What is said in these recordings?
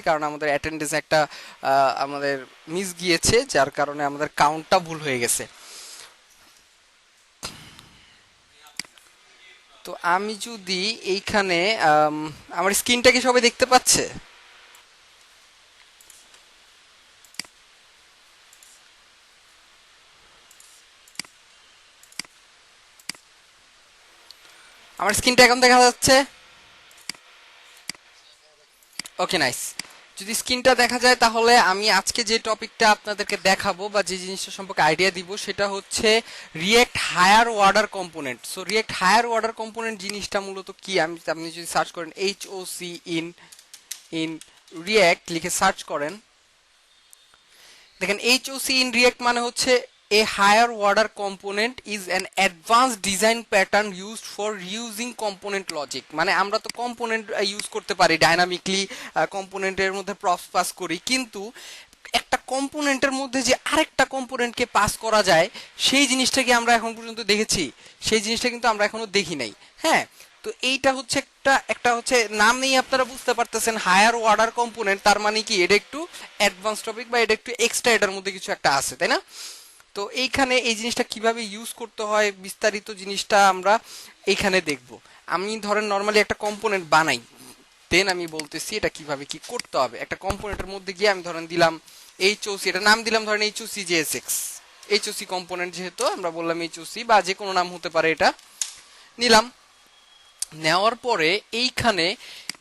কারণ আমাদের অ্যাটেন্ডেন্স একটা আমাদের মিস গিয়েছে, যার কারণে আমাদের কাউন্টটা ভুল হয়ে গেছে। তো আমি যদি এইখানে আমার স্ক্রিনটা কি সবাই দেখতে পাচ্ছে? আমার স্ক্রিনটা এখন দেখা যাচ্ছে? ওকে, নাইস। যদি স্ক্রিনটা দেখা যায় তাহলে আমি আজকে যে টপিকটা আপনাদেরকে দেখাবো বা যে জিনিসটা সম্পর্কে আইডিয়া দিব সেটা হচ্ছে React higher order component. So React higher order component জিনিসটা মূলত কি, আপনি যদি সার্চ করেন HOC ইন ইন রিয়েক্ট লিখে সার্চ করেন, দেখেন HOC ইন রিয়েক্ট মানে হচ্ছে a higher order component is an advanced design pattern used for reusing component logic। মানে আমরা তো কম্পোনেন্ট ইউজ করতে পারি ডাইনামিকলি, কম্পোনেন্টের মধ্যে প্রপস পাস করি, কিন্তু একটা কম্পোনেন্টের মধ্যে যে আরেকটা কম্পোনেন্টকে পাস করা যায় সেই জিনিসটা কি আমরা এখন পর্যন্ত দেখেছি? সেই জিনিসটা কিন্তু আমরা এখনো দেখি নাই। হ্যাঁ, তো এইটা হচ্ছে একটা একটা হচ্ছে নাম নেই, আপনারা বুঝতে পারতেছেন হায়ার অর্ডার কম্পোনেন্ট, তার মানে কি এটা একটু অ্যাডভান্স টপিক বা এটা একটু এক্সট্রা, এটার মধ্যে কিছু একটা আছে, তাই না? তো এইখানে এই জিনিসটা কিভাবে ইউজ করতে হয় বিস্তারিত জিনিসটা আমরা এইখানে দেখব। আমি ধরেন নর্মালি একটা কম্পোনেন্ট বানাই, দেন আমি বলতেছি এটা কিভাবে কি করতে হবে। একটা কম্পোনেন্টের মধ্যে গিয়ে আমি ধরেন দিলাম HOC, এটা নাম দিলাম ধরেন HOC JSX, HOC কম্পোনেন্ট, যেহেতু আমরা বললাম HOC বা যে কোনো নাম হতে পারে, এটা নিলাম। নেওয়ার পরে এইখানে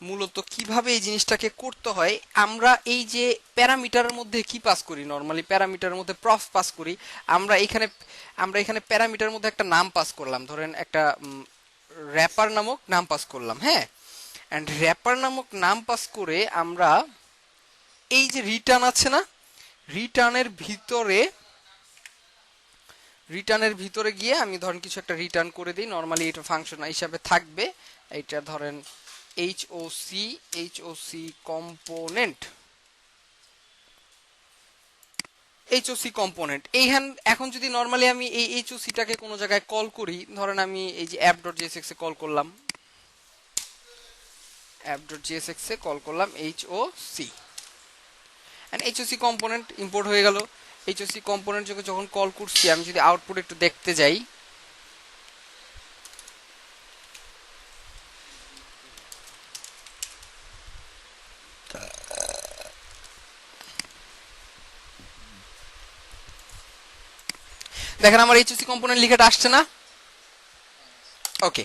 মূলত কিভাবে এই জিনিসটাকে করতে হয়, আমরা এই যে প্যারামিটারের মধ্যে কি পাস করি, নর্মালি প্যারামিটারের মধ্যে প্রফ পাস করি। আমরা এখানে প্যারামিটারের মধ্যে একটা নাম পাস করলাম, ধরেন একটা র্যাপার নামক নাম পাস করলাম। হ্যাঁ, অ্যান্ড র্যাপার নামক নাম পাস করে আমরা এই যে রিটার্ন আছে না, রিটার্নের ভিতরে রিটার্নের ভিতরে গিয়ে আমি ধরেন কিছু একটা রিটার্ন করে দিই। নর্মালি এটা ফাংশন হিসাবে থাকবে, এইটা ধরেন HOC কম্পোনেন্ট, HOC কম্পোনেন্ট। এইখান এখন যদি নর্মালি আমি এই HOC-টাকে কোনো জায়গায় কল করি, ধরেন আমি এই যে app.jsx এ কল করলাম, app.jsx এ কল করলাম HOC, and HOC component import হয়ে গেল। HOC কম্পোনেন্ট যখন কল করছি, আমি যদি আউটপুট একটু দেখতে যাই, দেখেন আমার HOC কম্পোনেন্ট লিখাটা আসছে না? ওকে,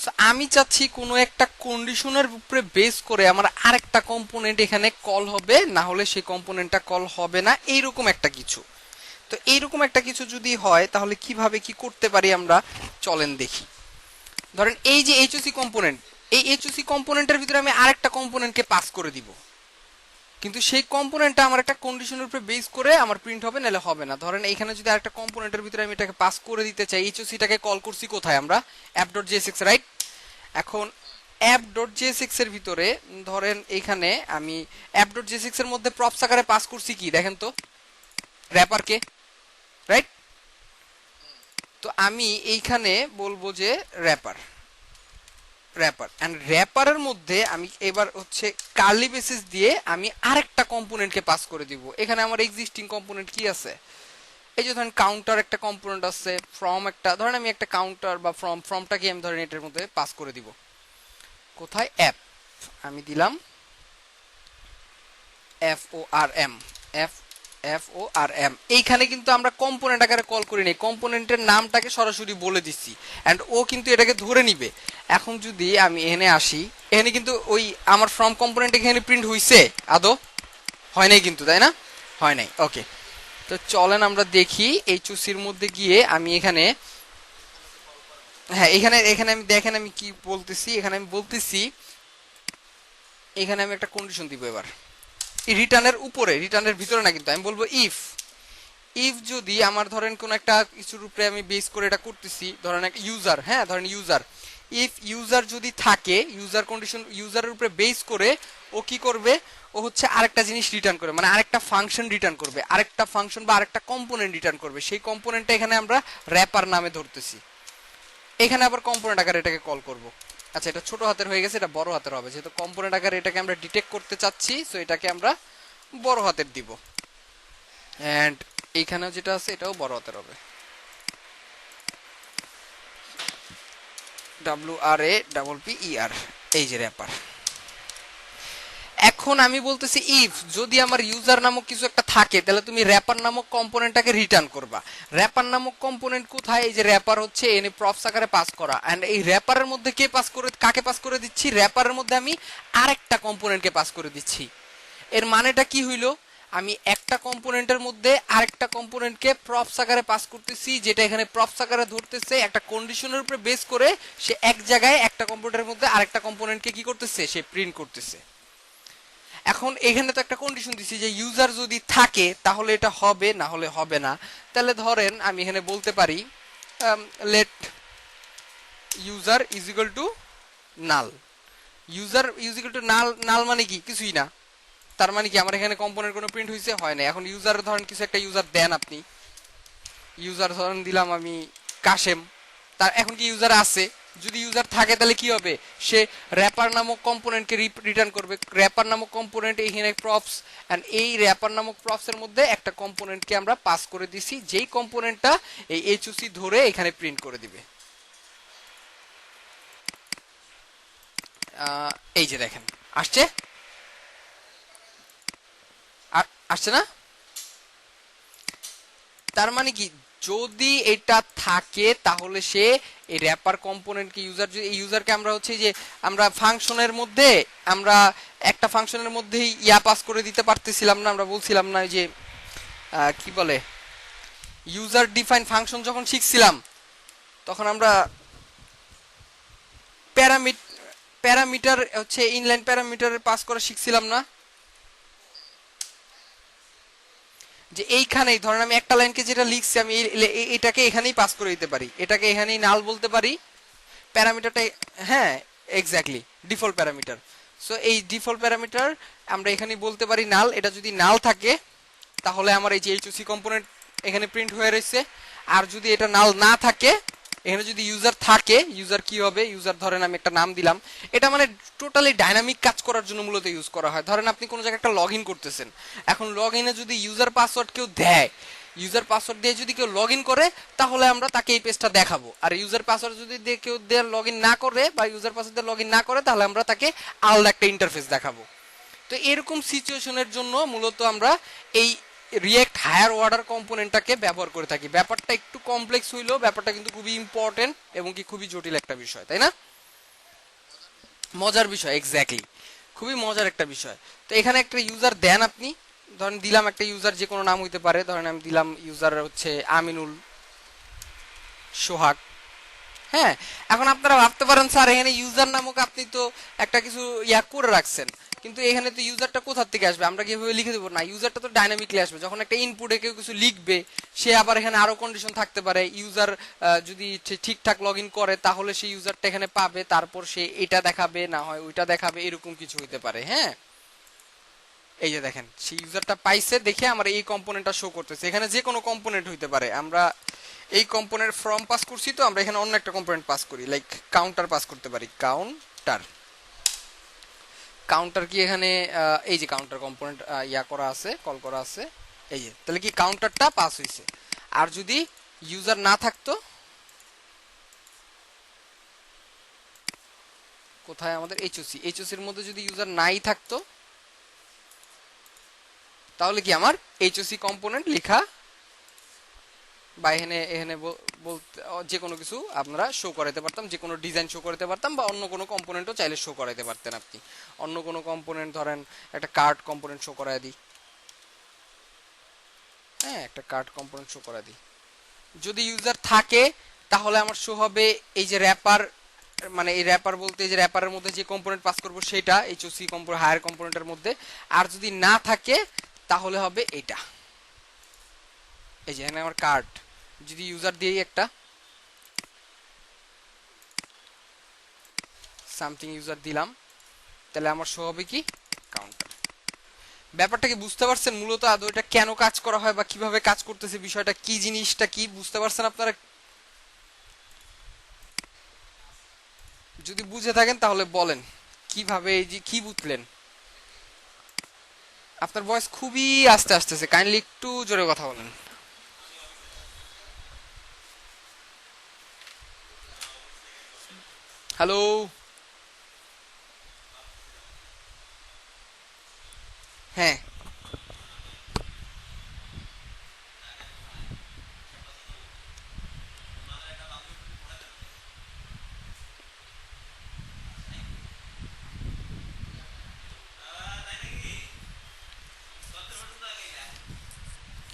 সো আমি চাচ্ছি কোনো একটা কন্ডিশনের উপরে বেস করে আমার আরেকটা কম্পোনেন্ট এখানে কল হবে, না হলে সেই কম্পোনেন্টটা কল হবে না, এইরকম একটা কিছু। তো এইরকম একটা কিছু যদি হয় তাহলে কিভাবে কি করতে পারি আমরা, চলেন দেখি। ধরেন এই যে HOC কম্পোনেন্ট, এই HOC কম্পোনেন্টের ভিতরে আমি আরেকটা কম্পোনেন্টকে পাস করে দিব, কিন্তু সেই কম্পোনেন্টটা আমার একটা কন্ডিশনের উপরে বেস করে আমার প্রিন্ট হবে, নাহলে হবে না। ধরেন এইখানে যদি আরেকটা কম্পোনেন্টের ভিতরে আমি এটাকে পাস করে দিতে চাই, HOC-টাকে কল করছি কোথায় আমরা, app.jsx, রাইট? এখন app.jsx এর ভিতরে ধরেন এইখানে আমি app.jsx এর মধ্যে প্রপস আকারে পাস করছি কি দেখেন তো, র্যাপারকে, রাইট? তো আমি এইখানে বলবো যে র্যাপার র্যাপার এন্ড র্যাপারের মধ্যে আমি এবার হচ্ছে কার্লি বেসিস দিয়ে আমি আরেকটা কম্পোনেন্টকে পাস করে দিব। এখানে আমার এক্সিস্টিং কম্পোনেন্ট কি আছে, এই যে ধরেন কাউন্টার একটা কম্পোনেন্ট আছে, ফ্রম একটা, ধরেন আমি একটা কাউন্টার বা ফ্রমটাকে আমি ধরেন এটার মধ্যে পাস করে দিব। কোথায়? অ্যাপ, আমি দিলাম FORM, FORM। এইখানে কিন্তু আমরা কম্পোনেন্ট আকারে কল করি নাই, কম্পোনেন্টের নামটাকে সরাসরি বলে দিচ্ছি, এন্ড ও কিন্তু এটাকে ধরে নিবে। এখন যদি আমি এখানে আসি, এখানে কিন্তু ওই আমার ফ্রম কম্পোনেন্ট এখানে প্রিন্ট হইছে আদৌ? হয় নাই কিন্তু, তাই না? হয় নাই। ওকে, তো চলেন আমরা দেখি HOC-র মধ্যে গিয়ে আমি এখানে, হ্যাঁ এখানে এখানে আমি দেখেন আমি কি বলতেছি, এখানে আমি বলতেছি এখানে আমি একটা কন্ডিশন দিব এবার রিটার্নের উপরে, রিটার্নের ভিতরে না, কিন্তু আমি বলবো ইফ ইফ যদি আমার ধরেন কোন একটা কিছুর উপরে আমি বেস করে এটা করতেছি, ধরেন একটা ইউজার, হ্যাঁ ধরেন ইউজার, ইফ ইউজার যদি থাকে, ইউজার কন্ডিশন ইউজারের উপরে বেস করে ও কি করবে, ও হচ্ছে আরেকটা জিনিস রিটার্ন করবে, মানে আরেকটা ফাংশন রিটার্ন করবে, আরেকটা ফাংশন বা আরেকটা কম্পোনেন্ট রিটার্ন করবে। সেই কম্পোনেন্টটা এখানে আমরা র্যাপার নামে ধরতেছি, এখানে আবার কম্পোনেন্ট আকারে এটাকে কল করব। আচ্ছা এটা ছোট হাতের হয়ে গেছে, এটা বড় হাতের হবে, যেহেতু কম্পোনেন্ট আকারে এটাকে আমরা ডিটেক্ট করতে চাচ্ছি, সো এটাকে আমরা বড় হাতের দিব। এন্ড এইখানেও যেটা আছে এটাও বড় হাতের হবে, WRAPPER, এই যে র্যাপার। এখন আমি বলতেছি ইফ যদি আমার ইউজার নামক কিছু একটা থাকে, তাহলে তুমি র্যাপার নামক কম্পোনেন্টটাকে রিটার্ন করবা। র্যাপার নামক কম্পোনেন্ট কোথায়? এই যে র্যাপার হচ্ছে এনে প্রপস আকারে পাস করা, এন্ড এই র্যাপারের মধ্যে কে পাস করে, কাকে পাস করে দিচ্ছি? র্যাপারের মধ্যে আমি আরেকটা কম্পোনেন্টকে পাস করে দিচ্ছি। এর মানেটা কি হইলো? আমি একটা কম্পোনেন্টের মধ্যে আরেকটা কম্পোনেন্টকে প্রপস আকারে পাস করতেছি, যেটা এখানে প্রপস আকারে ধরতেছে একটা কন্ডিশনের উপরে বেস করে, সে এক জায়গায় একটা কম্পিউটারের মধ্যে আরেকটা কম্পোনেন্টকে কি করতেছে? সে প্রিন্ট করতেছে। এখন এখানে তো একটা কন্ডিশন দিছি যে ইউজার যদি থাকে তাহলে এটা হবে, না হলে হবে না। তাহলে ধরেন আমি এখানে বলতে পারি let user is equal to null. User is equal to null, null মানে কি? কিছুই না। তার মানে কি আমার এখানে কম্পোনেন্ট কোনো প্রিন্ট হইছে? হয় না। এখন ইউজার ধরেন কিছু একটা ইউজার দেন আপনি, ইউজার ধরেন দিলাম আমি কাশেম, তার এখন কি ইউজার আছে? যদি ইউজার থাকে তাহলে কি হবে? সে র্যাপার নামক কম্পোনেন্টকে রিটার্ন করবে। র্যাপার নামক কম্পোনেন্ট এখানে প্রপস, এন্ড এই র্যাপার নামক প্রপস এর মধ্যে একটা কম্পোনেন্টকে আমরা পাস করে দিছি, যেই কম্পোনেন্টটা এই এইচওসি ধরে এখানে প্রিন্ট করে দিবে। এই যে দেখেন আসছে, আসছে না? তার মানে কি যদি এটা থাকে তাহলে সে এই র্যাপার কম্পোনেন্টকে ইউজার, এই ইউজারকে আমরা হচ্ছে যে আমরা ফাংশনের মধ্যে আমরা একটা ফাংশনের মধ্যেই ইয়া পাস করে দিতে পারতেছিলাম না? আমরা বলছিলাম না যে কি বলে ইউজার ডিফাইন ফাংশন যখন শিখছিলাম তখন আমরা প্যারামিটার হচ্ছে ইনলাইন প্যারামিটার পাস করা শিখছিলাম না? যে এইখানেই ধরেন আমি একটা লাইনকে যেটা লিখছি আমি এটাকে এখানেই পাস করে দিতে পারি, এটাকে এখানেই নাল বলতে পারি প্যারামিটারটা। হ্যাঁ এক্স্যাক্টলি, ডিফল্ট প্যারামিটার। সো এই ডিফল্ট প্যারামিটার আমরা এখানেই বলতে পারি নাল। এটা যদি নাল থাকে তাহলে আমার এই যে এইচওসি কম্পোনেন্ট এখানে প্রিন্ট হয়ে রয়েছে। আর যদি এটা নাল না থাকে, এখানে যদি ইউজার থাকে, ইউজার কি হবে? ইউজার ধরেন আমি একটা নাম দিলাম, এটা মানে টোটালি ডাইনামিক কাজ করার জন্য মূলত ইউজ করা হয়। ধরেন আপনি কোনো জায়গায় একটা লগ ইন করতেছেন, এখন লগ ইনে যদি ইউজার পাসওয়ার্ড কেউ দেয়, ইউজার পাসওয়ার্ড দিয়ে যদি কেউ লগ ইন করে তাহলে আমরা তাকে এই পেজটা দেখাবো। আর ইউজার পাসওয়ার্ড যদি দিয়ে কেউ লগ ইন না করে বা ইউজার পাসওয়ার্ড দিয়ে লগ ইন না করে তাহলে আমরা তাকে আলাদা একটা ইন্টারফেস দেখাবো। তো এরকম সিচুয়েশনের জন্য মূলত আমরা এই রিয়েক্ট হায়ার অর্ডার কম্পোনেন্টটাকে ব্যবহার করে থাকি। ব্যাপারটা একটু কমপ্লেক্স হইলেও ব্যাপারটা কিন্তু খুবই ইম্পর্টেন্ট এবং কি খুবই জটিল একটা বিষয়, তাই না? মজার বিষয়, এক্স্যাক্টলি, খুবই মজার একটা বিষয়। তো এখানে একটা ইউজার দেন আপনি, ধরেন দিলাম একটা ইউজার, যে কোনো নাম হইতে পারে, ধরেন আমি দিলাম ইউজার হচ্ছে আমিনুল সোহাগ। হ্যাঁ, এখন আপনারা ভাবতে পারেন স্যার এখানে ইউজার নামক আপনি তো একটা কিছু ইয়া করে রাখছেন, কিন্তু এখানে তো ইউজারটা কোথা থেকে আসবে? আমরা কিভাবে লিখে দেবো? না, ইউজারটা তো ডাইনামিকলি আসবে। যখন একটা ইনপুটে কেউ কিছু লিখবে, সে আবার এখানে আরো কন্ডিশন থাকতে পারে। ইউজার যদি ঠিকঠাক লগ ইন করে তাহলে সেই ইউজারটা এখানে পাবে, তারপর সে এটা দেখাবে, না হয় ওইটা দেখাবে, এরকম কিছু হইতে পারে। হ্যাঁ, এই যে দেখেন সেই ইউজারটা পাইছে দেখে আমার এই কম্পোনেন্টটা শো করতেছে। এখানে যে কোনো কম্পোনেন্ট হইতে পারে। আমরা এই কম্পোনেন্ট ফ্রম পাস করছি, তো আমরা এখানে অন্য একটা কম্পোনেন্ট পাস করি, লাইক কাউন্টার পাস করতে পারি। কাউন্টার, কাউন্টার কি এখানে এই যে কাউন্টার কম্পোনেন্ট ইয়া করা আছে, কল করা আছে, এই যে, তাহলে কি কাউন্টারটা পাস হইছে। আর যদি ইউজার না থাকতো, কোথায় আমাদের এইচওসি, এইচওসির মধ্যে যদি ইউজার নাই থাকতো তাহলে কি আমার এইচওসি কম্পোনেন্ট লেখা বা এখানে এখানে বলতে যে কোনো কিছু আপনারা শো করাতে পারতাম, যে কোনো ডিজাইন শো করাতে পারতাম, বা অন্য কোনো কম্পোনেন্টও চাইলে শো করাতে পারতেন আপনি। অন্য কোনো কম্পোনেন্ট ধরেন একটা কার্ড কম্পোনেন্ট শো করায় দিই। হ্যাঁ, একটা কার্ড কম্পোনেন্ট শো করায় দিই। যদি ইউজার থাকে তাহলে আমার শো হবে এই যে র্যাপার, মানে এই র্যাপার বলতে এই যে র্যাপারের মধ্যে যে কম্পোনেন্ট পাস করব সেটা এইচওসি কম্পোনেন্ট হায়ার কম্পোনেন্টের মধ্যে। আর যদি না থাকে তাহলে হবে এটা, এই যে এখানে আমার কার্ড, যদি ইউজার দিই একটা সামথিং ইউজার দিলাম, তাহলে আমার শো হবে কি কাউন্টার। ব্যাপারটা কি বুঝতে পারছেন? মূলত আদৌ এটা কেন কাজ করা হয় বা কিভাবে কাজ করতেছে, বিষয়টা কি, জিনিসটা কি বুঝতে পারছেন আপনারা? যদি বুঝে থাকেন তাহলে বলেন কিভাবে, এই যে কি বুঝলেন। আপনার ভয়েস খুবই আস্তে আসতেছে, কাইন্ডলি একটু জোরে কথা বলেন। হ্যালো, হ্যাঁ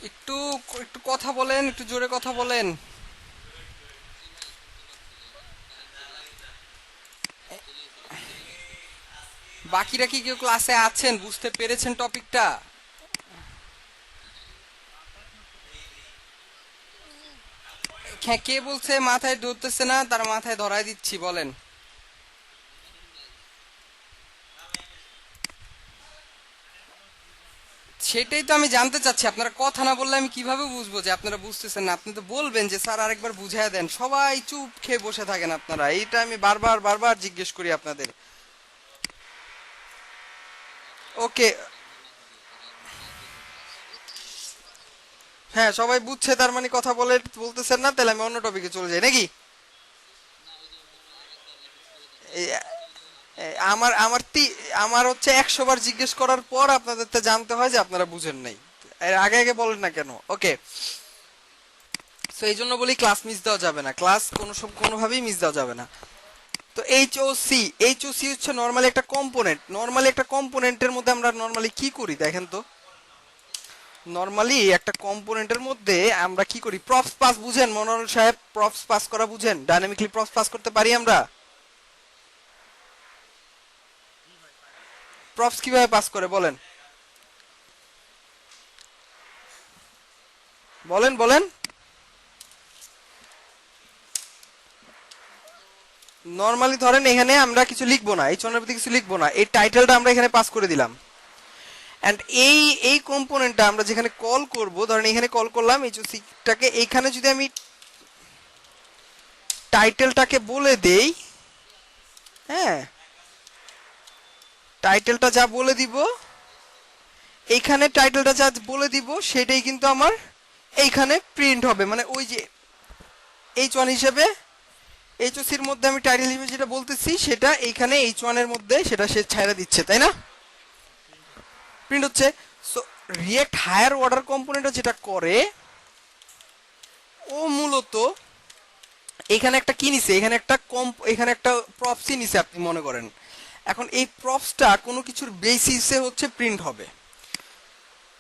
একটু একটু কথা বলেন, একটু জোরে কথা বলেন। বাকিরা কি কেউ ক্লাসে আছেন, বুঝতে পেরেছেন টপিকটা? হ্যাঁ, কে বলছে মাথায় ধরতেছে না, তার মাথায় ধরায় দিচ্ছি, বলেন। সেটাই তো আমি জানতে চাচ্ছি, আপনারা কথা না বললে আমি কিভাবে বুঝবো যে আপনারা বুঝতেছেন না? আপনি তো বলবেন যে স্যার আরেকবার বুঝাইয়া দেন, সবাই চুপ খেয়ে বসে থাকেন আপনারা, এইটা আমি বারবার বারবার জিজ্ঞেস করি আপনাদের। ওকে, হ্যাঁ সবাই বুঝছে, তার মানে কথা বলে বলতেছেন না, তাহলে আমি অন্য টপিকে চলে যাই নাকি? এই, আমার আমার আমার হচ্ছে 100 বার জিজ্ঞেস করার পর আপনাদের তো জানতে হয় যে আপনারা বুঝেন নাই, এর আগে আগে বলেন না কেন? ওকে, সো এই জন্য বলি ক্লাস মিস দেওয়া যাবে না, ক্লাস কোনোভাবেই মিস দেওয়া যাবে না। তো এইচওসি হচ্ছে নরমালি একটা কম্পোনেন্ট, নরমালি একটা কম্পোনেন্টের মধ্যে আমরা নরমালি কি করি দেখেন তো। নরমালি একটা কম্পোনেন্টের মধ্যে আমরা কি করি, প্রপস পাস বুঝেন মনোহর সাহেব? প্রপস পাস করা বুঝেন? ডাইনামিকলি প্রপস পাস করতে পারি আমরা? প্রপস কিভাবে পাস করে বলেন, বলেন বলেন। নরমালি ধরেন এখানে আমরা কিছু লিখবো না, এই চনের প্রতি কিছু লিখবো না, এই টাইটেলটা আমরা এখানে পাস করে দিলাম। এন্ড এই এই কম্পোনেন্টটা আমরা যেখানে কল করব, ধরেন এখানে কল করলাম এইচওসিটাকে, এইখানে যদি আমি টাইটেলটাকে বলে দেই, হ্যাঁ টাইটেলটা যা বলে দিব, এইখানে টাইটেলটা যা বলে দিব সেটাই কিন্তু আমার এইখানে প্রিন্ট হবে, মানে ওই যে এইচ1 হিসেবে এইচওসির মধ্যে আমি টাইটেল হিসেবে যেটা বলতেছি সেটা এইখানে এইচ1 এর মধ্যে সেটা সে ছাইড়া দিচ্ছে, তাই না? প্রিন্ট হচ্ছে। সো রিয়েক্ট হায়ার অর্ডার কম্পোনেন্টটা যেটা করে, ও মূলত এখানে একটা কি নিছে, এখানে একটা প্রপসই নিছে আপনি মনে করেন। এখন এই প্রপসটা কোনো কিছুর বেসিসে হচ্ছে প্রিন্ট হবে।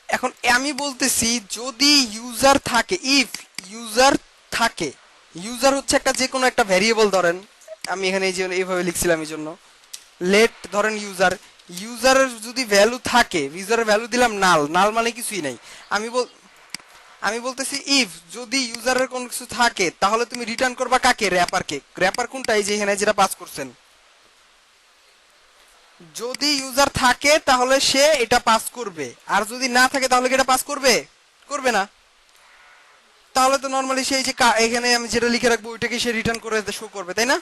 এখন আমি বলতেছি যদি ইউজার থাকে, ইফ ইউজার থাকে, ইউজার হচ্ছে একটা যে কোনো একটা ভ্যারিয়েবল, ধরেন আমি এখানে এই যে এইভাবে লিখছিলাম, এই জন্য লেট ধরেন ইউজার, ইউজারের যদি ভ্যালু থাকে, ইউজারের ভ্যালু দিলাম নাল, নাল মানে কিছুই নাই। আমি বল আমি বলতেছি ইফ যদি ইউজারের কোনো কিছু থাকে তাহলে তুমি রিটার্ন করবা কাকে? র্যাপারকে। র্যাপার কোনটা? এই যে এখানে যেটা পাস করছেন, যদি ইউজার থাকে তাহলে সে এটা পাস করবে, আর যদি না থাকে তাহলে কি এটা পাস করবে? করবে না। তাহলে তো নরমালি সেই যে এখানে আমি যেটা লিখে রাখবো ওইটাকে সে রিটার্ন করে শো করবে, তাই না?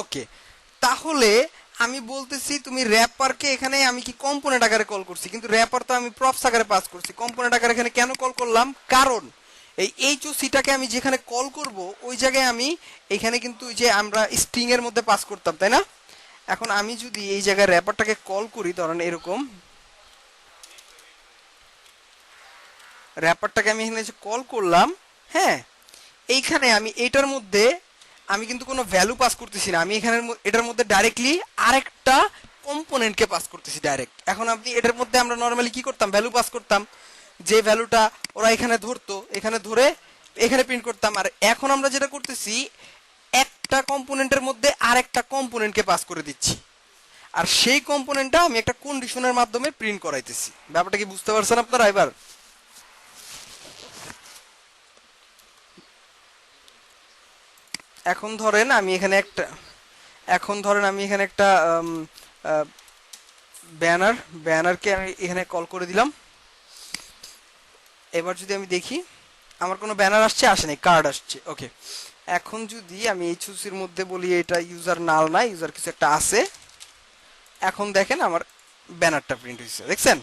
ওকে, তাহলে আমি বলতেছি তুমি র্যাপারকে, এখানে আমি কি কম্পোনেন্ট আকারে কল করছি, কিন্তু র্যাপার তো আমি প্রপস আকারে পাস করছি। কম্পোনেন্ট আকারে এখানে কেন কল করলাম? কারণ এই এইচওসিটাকে আমি যেখানে কল করব ওই জায়গায় আমি এখানে কিন্তু যে আমরা স্ট্রিং এর মধ্যে পাস করতাম, তাই না? এখন আমি যদি এই জায়গায় র্যাপারটাকে কল করি, ধরেন এরকম র্যাপারটাকে আমি এখানে কল করলাম, হ্যাঁ এইখানে আমি এটার মধ্যে আমি কিন্তু কোনো ভ্যালু পাস করতেছি না, আমি এখানে এটার মধ্যে ডাইরেক্টলি আরেকটা কম্পোনেন্টকে পাস করতেছি ডাইরেক্ট। এখন আপনি এটার মধ্যে আমরা নরমালি কি করতাম, ভ্যালু পাস করতাম, যে ভ্যালুটা ওরা এখানে ধরতো, এখানে ধরে এখানে প্রিন্ট করতাম। আর এখন আমরা যেটা করতেছি, একটা কম্পোনেন্টের মধ্যে আরেকটা কম্পোনেন্টকে পাস করে দিচ্ছি, আর সেই কম্পোনেন্টটা আমি একটা কন্ডিশনের মাধ্যমে প্রিন্ট করাইতেছি। ব্যাপারটা কি বুঝতে পারছেন আপনারা এবার? এখন ধরেন আমি এখানে একটা এখন ধরেন আমি এখানে একটা ব্যানার, ব্যানারকে আমি এখানে কল করে দিলাম। এবার যদি আমি দেখি আমার কোনো ব্যানার আসছে, আসে নাই, কার্ড আসছে। ওকে, এখন যদি আমি এইচওসির মধ্যে বলি এটা ইউজার নাল না, ইউজার কিছু একটা আছে, এখন দেখেন আমার ব্যানারটা প্রিন্ট হয়েছে, দেখছেন?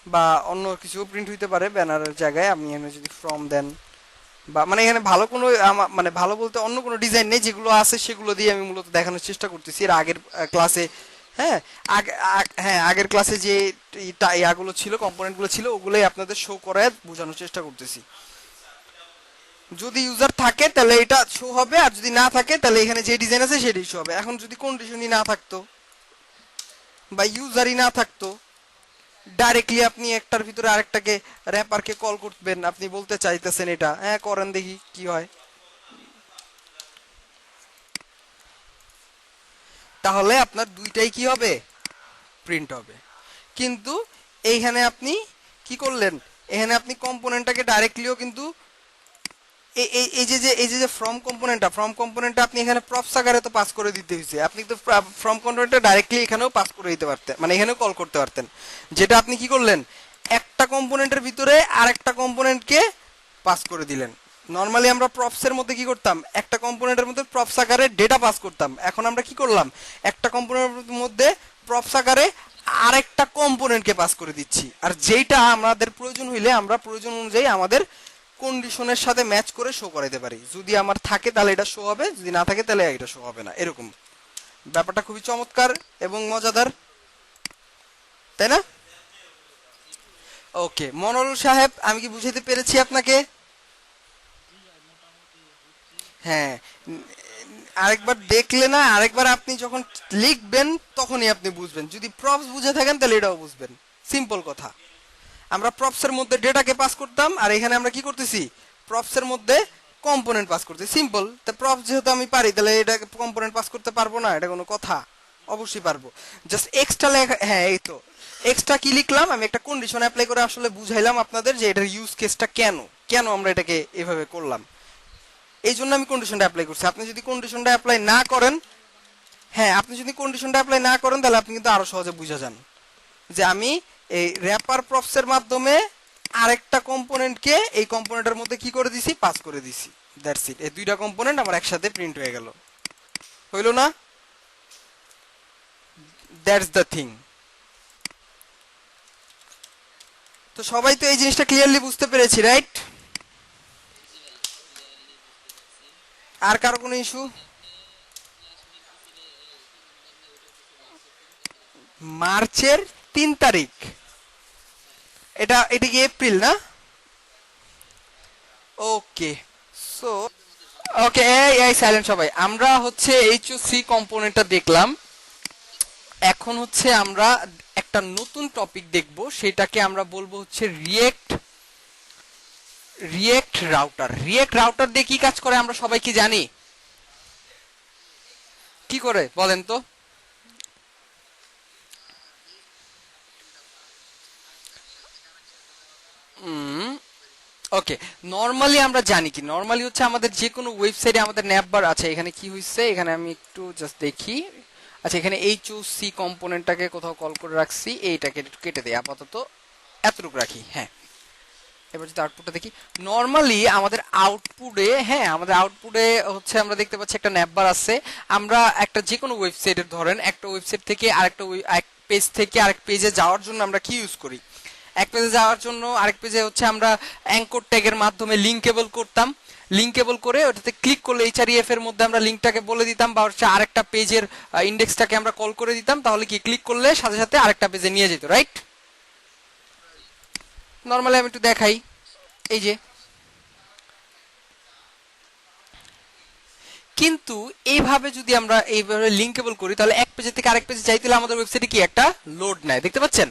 বা অন্য কিছু প্রিন্ট হইতে পারে ব্যানারের জায়গায়। আপনি এখানে যদি ফ্রম দেন বা মানে এখানে ভালো কোনো মানে ভালো বলতে অন্য কোনো ডিজাইন নেই, যেগুলো আছে সেগুলো দিয়ে আমি মূলত দেখানোর চেষ্টা করতেছি। এর আগের ক্লাসে, হ্যাঁ হ্যাঁ আগের ক্লাসে যে ইয়াগুলো ছিল, কম্পোনেন্টগুলো ছিল, ওগুলোই আপনাদের শো করে বোঝানোর চেষ্টা করতেছি। যদি ইউজার থাকে তাহলে এটা শো হবে, আর যদি না থাকে তাহলে এখানে যে ডিজাইন আছে সেটাই শো হবে। এখন যদি কন্ডিশনই না থাকতো বা ইউজারই না থাকতো, ডাইরেক্টলি আপনি একটার ভিতরে আরেকটাকে র্যাপারকে কল করবেন, আপনি বলতে চাইতেছেন এটা, হ্যাঁ করেন দেখি কি হয়, তাহলে আপনার দুইটাই কি হবে, প্রিন্ট হবে। কিন্তু এইখানে আপনি কি করলেন, এখানে আপনি কম্পোনেন্টটাকে ডাইরেক্টলিও কিন্তু এই যে ফ্রম কম্পোনেন্টটা আপনি এখানে প্রপস আকারে তো পাস করে দিতে হয়েছে। আপনি তো ফ্রম কম্পোনেন্টটা ডাইরেক্টলি এখানেও পাস করে দিতে পারতেন, মানে এখানেও কল করতে পারতেন। যেটা আপনি কি করলেন, একটা কম্পোনেন্টের ভিতরে আরেকটা কম্পোনেন্টকে পাস করে দিলেন। নরমালি আমরা প্রপসের মধ্যে কি করতাম, একটা কম্পোনেন্টের মধ্যে প্রপস আকারে ডেটা পাস করতাম। এখন আমরা কি করলাম, একটা কম্পোনেন্টের মধ্যে প্রপস আকারে আরেকটা কম্পোনেন্টকে পাস করে দিচ্ছি। আর যেইটা আমাদের প্রয়োজন হইলে আমরা প্রয়োজন অনুযায়ী আমাদের কন্ডিশনের সাথে ম্যাচ করে শো করাইতে পারি। যদি আমার থাকে তাহলে এটা শো হবে, যদি না থাকে তাহলে এটা শো হবে না। এরকম ব্যাপারটা খুবই চমৎকার এবং মজাদার, তাই না? ওকে মনোরুল সাহেব, আমি কি বুঝাইতে পেরেছি আপনাকে? হ্যাঁ, আরেকবার দেখলে না, আরেকবার আপনি যখন লিখবেন তখনই আপনি বুঝবেন। যদি প্রপস বুঝে থাকেন তাহলে এটাও বুঝবেন। সিম্পল কথা। আমরা প্রপসের মধ্যে ডেটাকে পাস করতাম, আর এখানে আমরা কি করতেছি, প্রপসের মধ্যে কম্পোনেন্ট পাস করতে। সিম্পল। তা প্রপস যেহেতু আমি পারি, তাহলে এটা কম্পোনেন্ট পাস করতে পারবো না? এটা কোনো কথা? অবশ্যই পারবো। জাস্ট এক্সট্রা লেখা, হ্যাঁ এই তো এক্সট্রা কি লিখলাম, আমি একটা কন্ডিশন অ্যাপ্লাই করে আসলে বুঝাইলাম আপনাদের যে এটার ইউজ কেসটা কেন, কেন আমরা এটাকে এভাবে করলাম। এই জন্য আমি কন্ডিশনটা অ্যাপ্লাই করছি। আপনি যদি কন্ডিশনটা অ্যাপ্লাই না করেন, হ্যাঁ আপনি যদি কন্ডিশনটা অ্যাপ্লাই না করেন, তাহলে আপনি কিন্তু আরো সহজে বুঝা যান যে আমি এই র্যাপার প্রপসের মাধ্যমে আরেকটা কম্পোনেন্টকে এই কম্পোনেন্টের মধ্যে কি করে দিছি, পাস করে দিছি। That's it. এই দুইটা কম্পোনেন্ট আমার একসাথে প্রিন্ট হয়ে গেল, হইল না? That's the thing. তো সবাই তো এই জিনিসটা ক্লিয়ারলি বুঝতে পেরেছি, রাইট? আর কারো কোনো ইস্যু? মার্চের 3 তারিখ, এটা কি এপ্রিল না? ওকে, সো ওকে, এই সাইলেন্ট সবাই। আমরা হচ্ছে এইচওসি কম্পোনেন্টটা দেখলাম। এখন হচ্ছে আমরা একটা নতুন টপিক দেখব, সেটাকে আমরা বলবো হচ্ছে রিয়েক্ট রাউটার। রিয়েক্ট রাউটার দিয়ে কি কাজ করে আমরা সবাই কি জানি? কি করে বলেন তো? ওকে, নরমালি আমরা জানি কি, নরমালি হচ্ছে আমাদের যে কোনো ওয়েবসাইটে আমাদের ন্যাপবার আছে। এখানে কি হইছে, এখানে আমি একটু জাস্ট দেখি। আচ্ছা, এখানে এইচওসি কম্পোনেন্টটাকে কোথাও কল করে রাখছি, এইটাকে একটু কেটে দেই আপাতত, এতটুকু রাখি। হ্যাঁ, এবার যদি আউটপুটটা দেখি, নরমালি আমাদের আউটপুটে, হ্যাঁ আমাদের আউটপুটে হচ্ছে আমরা দেখতে পাচ্ছি একটা ন্যাপবার আছে। আমরা একটা যে কোনো ওয়েবসাইটের, ধরেন একটা ওয়েবসাইট থেকে আরেকটা এক পেজ থেকে আরেক পেজে যাওয়ার জন্য আমরা কি ইউজ করি, এক পেজে যাওয়ার জন্য আরেক পেজে হচ্ছে আমরা অ্যাঙ্কর ট্যাগের মাধ্যমে লিঙ্কেবল করতাম। লিঙ্কেবল করে ওটাতে ক্লিক করলে এইচআরইএফ এর মধ্যে আমরা লিঙ্কটাকে বলে দিতাম, বা হচ্ছে আরেকটা পেজের ইন্ডেক্সটাকে আমরা কল করে দিতাম, তাহলে কি ক্লিক করলে সাথে সাথে আরেকটা পেজে নিয়ে যেত, রাইট? নরমালি আমি একটু দেখাই, এই যে। কিন্তু এইভাবে যদি আমরা এইভাবে লিঙ্কেবল করি, তাহলে এক পেজ থেকে আরেক পেজে যাইতে হলে আমাদের ওয়েবসাইটে কি একটা লোড নেয়, দেখতে পাচ্ছেন?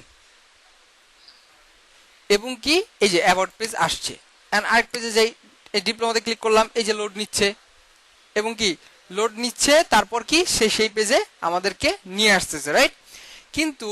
এবং কি এই যে অ্যাবাউট পেজ আসছে, এন্ড আরেক পেজে যাই, এই ডিপ্লোমাতে ক্লিক করলাম, এই যে লোড নিচ্ছে, এবং কি লোড নিচ্ছে, তারপর কি সেই পেজে আমাদেরকে নিয়ে আসতেছে, রাইট? কিন্তু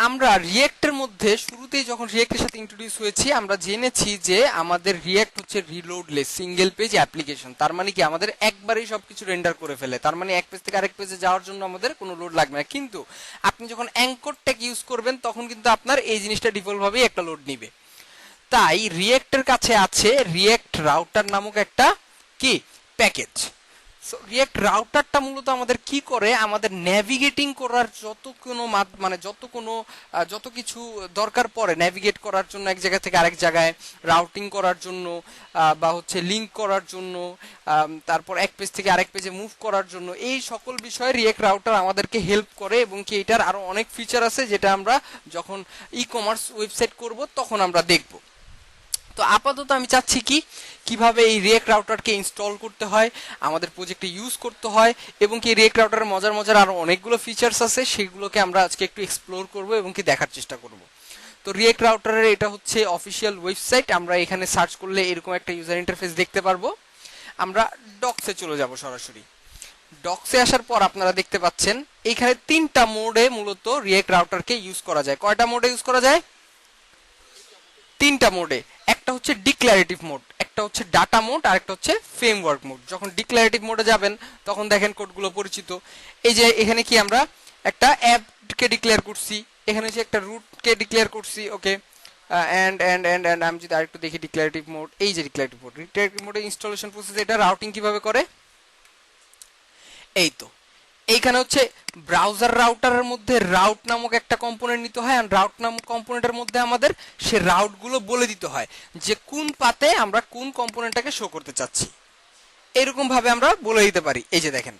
আমরা রিয়েক্টের মধ্যে শুরুতেই যখন রিয়েক্টের সাথে ইন্ট্রোডিউস হয়েছি, আমরা জেনেছি যে আমাদের রিয়েক্ট হচ্ছে রিলোডলেস সিঙ্গেল পেজ অ্যাপ্লিকেশন। তার মানে কি আমাদের একবারেই সবকিছু রেন্ডার করে ফেলে। তার মানে এক পেজ থেকে আরেক পেজে যাওয়ার জন্য আমাদের কোনো লোড লাগবে না। কিন্তু আপনি যখন অ্যাঙ্কর ট্যাগ ইউজ করবেন, তখন কিন্তু আপনার এই জিনিসটা ডিফল্ট ভাবেই একটা লোড নিবে। তাই রিয়েক্টের কাছে আছে রিয়েক্ট রাউটার নামক একটা কি প্যাকেজ। সো রিয়েক্ট রাউটারটা মূলত আমাদের কি করে, আমাদের নেভিগেটিং করার যত কিছু দরকার পড়ে নেভিগেট করার জন্য এক জায়গা থেকে আরেক জায়গায়, রাউটিং করার জন্য বা হচ্ছে লিংক করার জন্য, তারপর এক পেজ থেকে আরেক পেজে মুভ করার জন্য, এই সকল বিষয়ে রিয়েক্ট রাউটার আমাদেরকে হেল্প করে। এবং কি এটার আরো অনেক ফিচার আছে যেটা আমরা যখন ই কমার্স ওয়েবসাইট করব তখন আমরা দেখব। তো আপাতত আমি চাচ্ছি কিভাবে এই রিয়েক্ট রাউটারকে ইনস্টল করতে হয়, আমাদের প্রজেক্টে ইউজ করতে হয়, এবং কি রিয়েক্ট রাউটারের মজার মজার আরো অনেকগুলো ফিচার্স আছে, সেগুলোকে আমরা আজকে একটু এক্সপ্লোর করব এবং কি দেখার চেষ্টা করব। তো রিয়েক্ট রাউটারের এটা হচ্ছে অফিসিয়াল ওয়েবসাইট। আমরা এখানে সার্চ করলে এরকম একটা ইউজার ইন্টারফেস দেখতে পারবো। আমরা ডক্সে চলে যাব সরাসরি। ডক্সে আসার পর আপনারা দেখতে পাচ্ছেন এখানে 3টা মোডে মূলত রিয়েক্ট রাউটারকে ইউজ করা যায়। কয়টা মোডে ইউজ করা যায়? 3টা মোডে। একটা হচ্ছে ডিক্লারেটিভ মোড, একটা হচ্ছে ডাটা মোড, আর একটা হচ্ছে ফ্রেমওয়ার্ক মোড। যখন ডিক্লারেটিভ মোডে যাবেন তখন দেখেন কোডগুলো পরিচিত। এই যে এখানে কি আমরা একটা অ্যাপকে ডিক্লেয়ার করছি, এখানে হচ্ছে একটা রুটকে ডিক্লেয়ার করছি। ওকে, এন্ড এন্ড এন্ড এন্ড আমি যদি আরেকটু দেখি ডিক্লারেটিভ মোড, এই যে ডিক্লারেটিভ মোডে ইনস্টলেশন প্রসেস, এটা রাউটিং কিভাবে করে, এই তো এইখানে হচ্ছে ব্রাউজার রাউটারের মধ্যে রাউট নামক একটা কম্পোনেন্ট নিতে হয়, আর রাউট নামক কম্পোনেন্টের মধ্যে আমাদের সে রাউট গুলো বলে দিতে হয় যে কোন পাতে আমরা কোন কম্পোনেন্টটাকে শো করতে চাচ্ছি। এরকম ভাবে আমরা বলে দিতে পারি। এই যে দেখেন,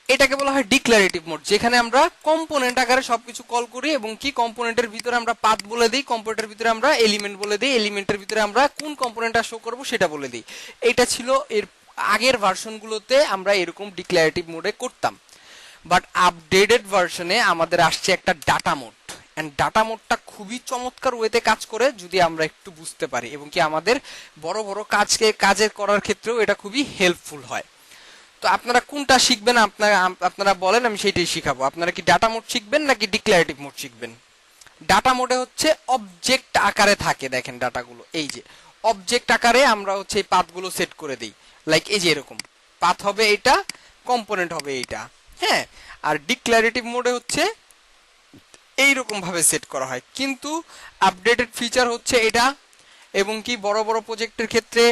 এটাকে বলা হয় ডিক্লারেটিভ মোড, যেখানে আমরা কম্পোনেন্ট আকারে সবকিছু কল করি এবং কি কম্পোনেন্টের ভিতরে আমরা পাথ বলে দিই, কম্পোনেন্টের ভিতরে আমরা এলিমেন্ট বলে দিই, এলিমেন্টের ভিতরে আমরা কোন কম্পোনেন্টটা শো করব সেটা বলে দিই। এটা ছিল এর আগের ভার্সনগুলোতে আমরা এরকম ডিক্লারেটিভ মোডে করতাম। বাট আপডেটেড ভার্সনে আমাদের আসছে একটা ডাটা মোড, এন্ড ডাটা মোডটা খুবই চমৎকার ওয়েতে কাজ করে যদি আমরা একটু বুঝতে পারি, এবং কি আমাদের বড় বড় কাজের করার ক্ষেত্রেও এটা খুবই হেল্পফুল হয়। তো আপনারা কোনটা শিখবেন আপনারা বলেন, আমি সেইটাই শিখাবো। আপনারা কি ডাটা মোড শিখবেন নাকি ডিক্লারেটিভ মোড শিখবেন? ডাটা মোডে হচ্ছে অবজেক্ট আকারে থাকে, দেখেন ডাটাগুলো এই যে অবজেক্ট আকারে আমরা হচ্ছে এই পাথগুলো সেট করে দিই। লাইক এই যে এরকম পাথ হবে, এটা কম্পোনেন্ট হবে এইটা, হ্যাঁ। আর ডিক্লারেটিভ মোডে হচ্ছে এইরকম ভাবে সেট করা হয়, কিন্তু আপডেটেড ফিচার হচ্ছে এটা, এবং কি বড় বড় প্রজেক্টের ক্ষেত্রে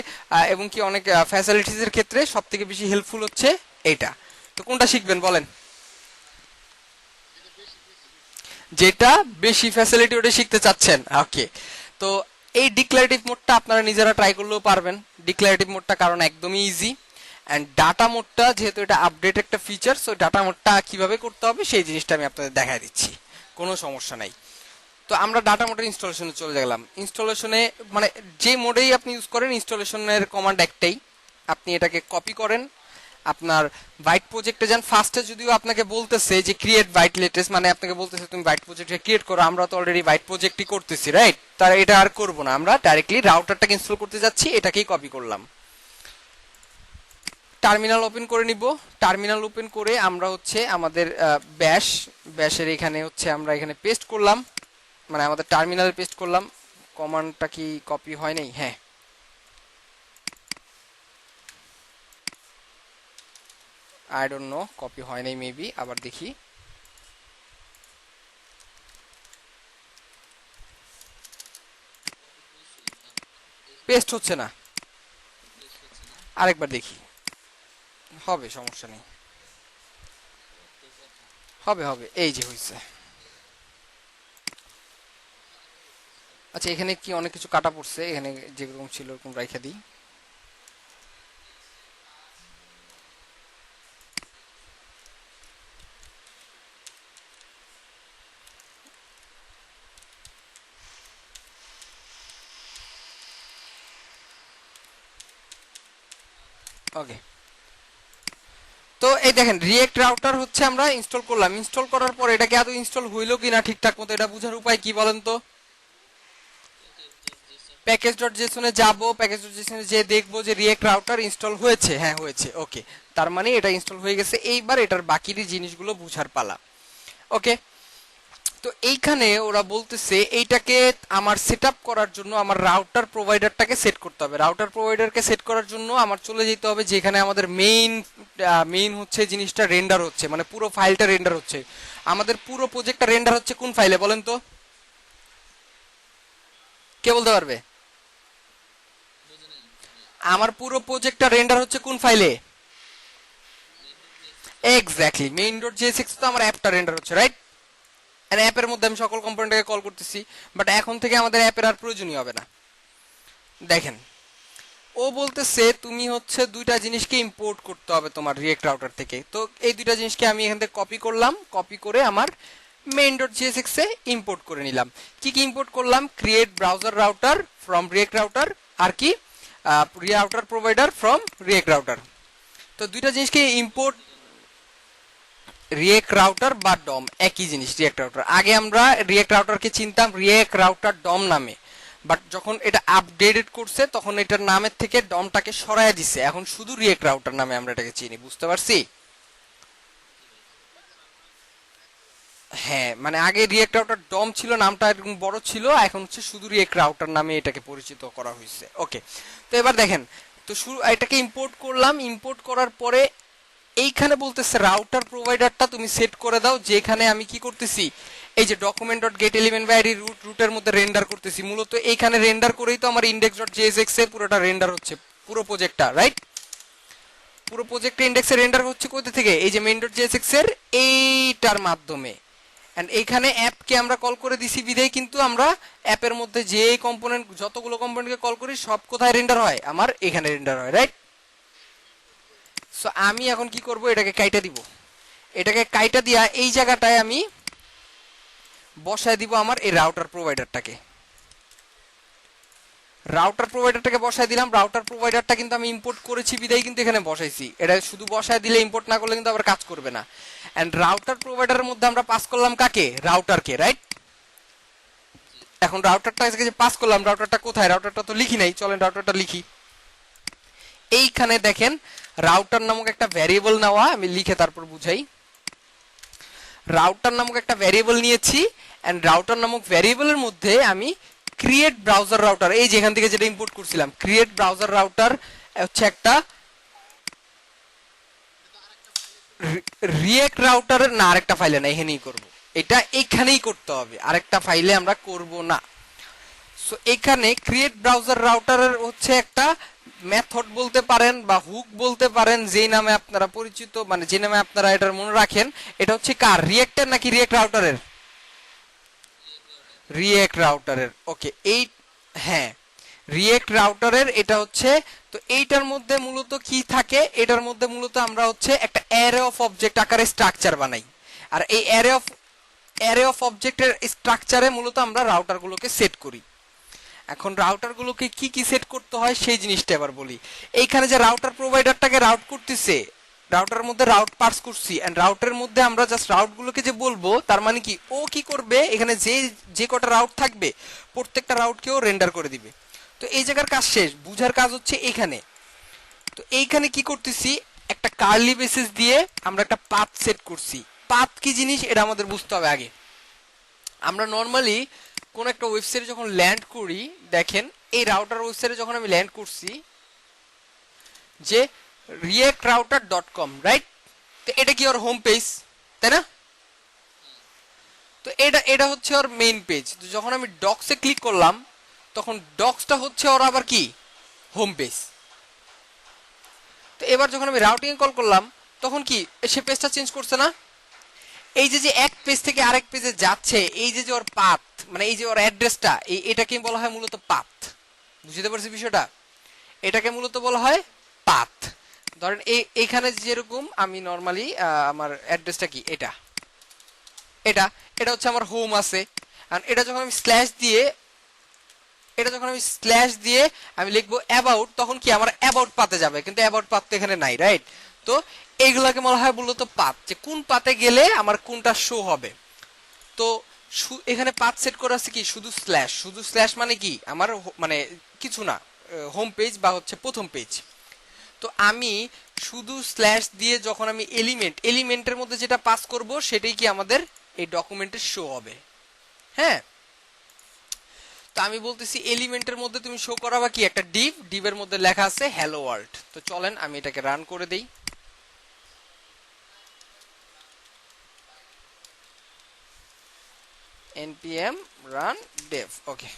এবং কি অনেক ফ্যাসিলিটিসের ক্ষেত্রে সবথেকে বেশি হেল্পফুল হচ্ছে এটা। তো কোনটা শিখবেন বলেন? যেটা বেশি ফ্যাসিলিটি ওটা শিখতে চাচ্ছেন। ওকে, তো এই ডিক্লারেটিভ মোডটা আপনারা নিজেরা ট্রাই করলেও পারবেন। ডিক্লারেটিভ মোডটা কারণ একদমই ইজি, এন্ড ডাটা মোডটা যেহেতু এটা আপডেট একটা ফিচার, সো ডাটা মোডটা কিভাবে করতে হবে সেই জিনিসটা আমি আপনাদের দেখাই দিচ্ছি, কোনো সমস্যা নাই। তো আমরা ডাটা মোডের ইনস্টলেশনে চলে গেলাম। ইনস্টলেশনে মানে যে মোডেই আপনি ইউজ করেন, ইনস্টলেশনের কমান্ড একটাই, আপনি এটাকে কপি করেন, আপনার বাইট প্রজেক্টে যান। ফার্স্টে যদিও আপনাকে বলতেছে যে ক্রিয়েট বাইট লেটেস্ট, মানে আপনাকে বলতেছে তুমি বাইট প্রজেক্টে ক্রিয়েট করো, আমরা তো অলরেডি বাইট প্রজেক্টই করতেছি, রাইট? তার এটা আর করব না, আমরা ডাইরেক্টলি রাউটারটাকে ইনস্টল করতে যাচ্ছি, এটাকেই কপি করলাম। টার্মিনাল ওপেন করে নিব। টার্মিনাল ওপেন করে আমরা হচ্ছে আমাদের ব্যাশের এখানে হচ্ছে আমরা এখানে পেস্ট করলাম, মানে আমাদের টার্মিনালে পেস্ট করলাম। কমান্ডটা কি কপি হয় নাই? হ্যাঁ, আই ডোন্ট নো, কপি হয় নাই মেবি, আবার দেখি। পেস্ট হচ্ছে না, আরেকবার দেখি। হবে, সমস্যা নেই, হবে হবে, এই যে হয়েছে। আচ্ছা, এখানে কি অনেক কিছু কাটা পড়ছে, এখানে যেরকম ছিল ওরকম রাইখা দিই। ওকে, তো এই দেখেন রিয়েক্ট রাউটার হচ্ছে আমরা ইনস্টল করলাম। ইনস্টল করার পর এটাকে আদৌ ইনস্টল হইলো কিনা ঠিকঠাক মতো, এটা বোঝার উপায় কি বলেন তো? প্যাকেজ.json এ যাব, প্যাকেজ.json এ যে দেখবো যে রিয়েক্ট রাউটার ইনস্টল হয়েছে, হ্যাঁ হয়েছে। ওকে, তার মানে এটা ইনস্টল হয়ে গেছে। এইবার এটার বাকি জিনিসগুলো বুঝার পালা। ওকে, তো এইখানে ওরা বলতেছে এইটাকে আমার সেটআপ করার জন্য আমার রাউটার প্রোভাইডারটাকে সেট করতে হবে। রাউটার প্রোভাইডারকে সেট করার জন্য আমার চলে যেতে হবে যেখানে আমাদের মেইন হচ্ছে জিনিসটা রেন্ডার হচ্ছে, মানে পুরো ফাইলটা রেন্ডার হচ্ছে। আমাদের পুরো প্রজেক্টটা রেন্ডার হচ্ছে কোন ফাইলে বলেন তো? কে বলতে পারবে? আমার পুরো প্রজেক্টটা রেন্ডার হচ্ছে কোন ফাইলে? এক্স্যাক্টলি main.jsx তো আমার অ্যাপটা রেন্ডার হচ্ছে, রাইট? এন্ড অ্যাপের মধ্যে আমি সকল কম্পোনেন্টকে কল করতেছি, বাট এখন থেকে আমাদের অ্যাপের আর প্রয়োজনই হবে না। দেখেন ও বলতেছে তুমি হচ্ছে দুইটা জিনিসকে ইম্পোর্ট করতে হবে তোমার রিয়েক্ট রাউটার থেকে। তো এই দুইটা জিনিসকে আমি এখান থেকে কপি করলাম, কপি করে আমার main.jsx এ ইম্পোর্ট করে নিলাম। কি কি ইম্পোর্ট করলাম? Create browser router from react router, আর কি router provider from react router. তো দুইটা জিনিসকে ইম্পোর্ট, রিয়েক্ট রাউটার বা ডম একই জিনিস। রিয়েক্ট রাউটার আগে আমরা রিয়েক্ট রাউটারকে চিনতাম রিয়েক্ট রাউটার ডম নামে, বাট যখন এটা আপডেটেড করছে তখন এটার নামের থেকে ডমটাকে সরায় দিছে, এখন শুধু রিয়েক্ট রাউটার নামে আমরা এটাকে চিনি। বুঝতে পারছি? হ্যাঁ, মানে আগে রিয়েক্ট রাউটার ডম ছিল, নামটা এরকম বড় ছিল, এখন হচ্ছে শুধু রিয়েক্ট রাউটার নামে এটাকে পরিচিত করা হয়েছে। ওকে, তো এবার দেখেন, তো শুরু এটাকে ইম্পোর্ট করলাম, ইম্পোর্ট করার পরে এইখানে বলতেছে রাউটার প্রোভাইডারটা তুমি সেট করে দাও, যেখানে আমি কি করতেছি, এই যে document.getElementById রুটের মধ্যে রেন্ডার করতেছি। মূলত এইখানে রেন্ডার করেই তো আমার index.jsx এ পুরোটা রেন্ডার হচ্ছে, পুরো প্রজেক্টটা, রাইট? পুরো প্রজেক্টে ইন্ডেক্সে রেন্ডার হচ্ছে কোথা থেকে? এই যে main.jsx এর এইটার মাধ্যমে। এন্ড এইখানে অ্যাপকে আমরা কল করে দিছি বিধায় কিন্তু আমরা অ্যাপের মধ্যে যে কম্পোনেন্ট, যতগুলো কম্পোনেন্টকে কল করি সব কোথায় রেন্ডার হয়? আমার এখানে রেন্ডার হয়, রাইট? সো আমি এখন কি করব, এটাকে কাইটা দিব। এটাকে কাইটা দিয়া এই জায়গাটায় আমি বসায় দিব আমার এই রাউটার প্রোভাইডারটাকে। রাউটার প্রোভাইডারটাকে বসায় দিলাম। রাউটার প্রোভাইডারটা কিন্তু আমি ইম্পোর্ট করেছি বিদায় কিন্তু এখানে বসাইছি। এটা শুধু বসায় দিলে, ইম্পোর্ট না করলে কিন্তু আবার কাজ করবে না। এন্ড রাউটার প্রোভাইডারের মধ্যে আমরা পাস করলাম কাকে? রাউটারকে, রাইট? এখন রাউটারটা যে পাস করলাম, রাউটারটা কোথায়? রাউটারটা তো লিখি নাই, চলেন রাউটারটা লিখি। এইখানে দেখেন রাউটার নামক একটা ভ্যারিয়েবল নেওয়া, আমি লিখে তারপর বুঝাই। রাউটার নামক একটা ভ্যারিয়েবল নিয়েছি, এন্ড রাউটার নামক ভ্যারিয়েবলের মধ্যে আমি ক্রিয়েট ব্রাউজার রাউটার, এই যে এখান থেকে যেটা ইম্পোর্ট করছিলাম, ক্রিয়েট ব্রাউজার রাউটার হচ্ছে একটা রিয়েক্ট রাউটারের, না আরেকটা ফাইলে না, এখানেই করব। এটা এইখানেই করতে হবে, আরেকটা ফাইলে আমরা করব না। সো এখানে ক্রিয়েট ব্রাউজার রাউটারের হচ্ছে একটা মেথড বলতে পারেন বা হুক বলতে পারেন, যেই নামে আপনারা পরিচিত, মানে যে নামে আপনারা এটার মনে রাখেন। এটা হচ্ছে কার? রিয়েক্টের নাকি রিয়েক্ট রাউটারের? রিয়েক্ট রাউটারের। ওকে, এই হ্যাঁ রিয়েক্ট রাউটারের এটা হচ্ছে। তো এইটার মধ্যে মূলত কি থাকে? এটার মধ্যে মূলত আমরা হচ্ছে একটা অ্যারে অফ অবজেক্ট আকারে স্ট্রাকচার বানাই, আর এই অ্যারে অফ অবজেক্টের স্ট্রাকচারে মূলত আমরা রাউটারগুলোকে সেট করি। এখন রাউটারগুলোকে কি কি সেট করতে হয় সেই জিনিসটা এবার বলি। এইখানে যে রাউটার প্রোভাইডারটাকে রাউট করতেছে, রাউটারের মধ্যে রাউট পার্স করছি, এন্ড রাউটের মধ্যে আমরা জাস্ট রাউটগুলোকে যে বলবো, তার মানে কি ও কি করবে, এখানে যে যে কটা রাউট থাকবে প্রত্যেকটা রাউটকেও রেন্ডার করে দিবে। তো এই জায়গার কাজ শেষ, বুঝার কাজ হচ্ছে এখানে। তো এইখানে কি করতেছি, একটা কার্লি বেসিস দিয়ে আমরা একটা পাথ সেট করছি। পাথ কি জিনিস এটা আমাদের বুঝতে হবে আগে। আমরা নর্মালি কোন একটা ওয়েবসাইটে যখন ল্যান্ড করি, দেখেন এই রাউটার ওয়েবসাইটে যখন আমি ল্যান্ড করছি যে reactrouter.com, রাইট? তো এটা কি ওর হোম পেজ, তাই না? তো এটা হচ্ছে ওর মেইন পেজ। তো যখন আমি ডক্সে ক্লিক করলাম, তখন ডক্সটা হচ্ছে ওর আবার কি হোম পেজ। তো এবার যখন আমি রাউটিং কল করলাম, তখন কি সে পেজটা চেঞ্জ করছে না? এই যে যে এক পেজ থেকে আরেক পেজে যাচ্ছে, এই যে যে ওর পাথ, মানে এই যে ওর অ্যাড্রেসটা, এটাকে বলা হয় মূলত পাথ। বুঝতে পারছি বিষয়টা? এটাকে মূলত বলা হয় পাথ। ধরেন এইখানে যেরকম আমি নরমালি আমার অ্যাড্রেসটা কি, এটা এটা এটা হচ্ছে আমার হোম আছে। আর এটা যখন আমি স্ল্যাশ দিয়ে, এটা যখন আমি স্ল্যাশ দিয়ে আমি লিখবো অ্যাবাউট, তখন কি আমার অ্যাবাউট পাতে যাবে, কিন্তু অ্যাবাউট পাত তো এখানে নাই, রাইট? তো এইগুলাকে বলা হয় মূলত পাত, যে কোন পাতে গেলে আমার কোনটা শো হবে। তো এখানে পাথ সেট করা আছে কি শুধু স্ল্যাশ। শুধু স্ল্যাশ মানে কি আমার মানে কিছু না, হোম পেজ বা হচ্ছে প্রথম পেজ। তো আমি শুধু স্ল্যাশ দিয়ে যখন আমি এলিমেন্টের মধ্যে যেটা পাস করব, সেটাই কি আমাদের এই ডকুমেন্টে শো হবে। হ্যাঁ, তো আমি বলতেছি এলিমেন্টের মধ্যে তুমি শো করাবা কি একটা ডিভের মধ্যে লেখা আছে হ্যালো ওয়ার্ল্ড। তো চলেন আমি এটাকে রান করে দেই। npm run dev। ওকে,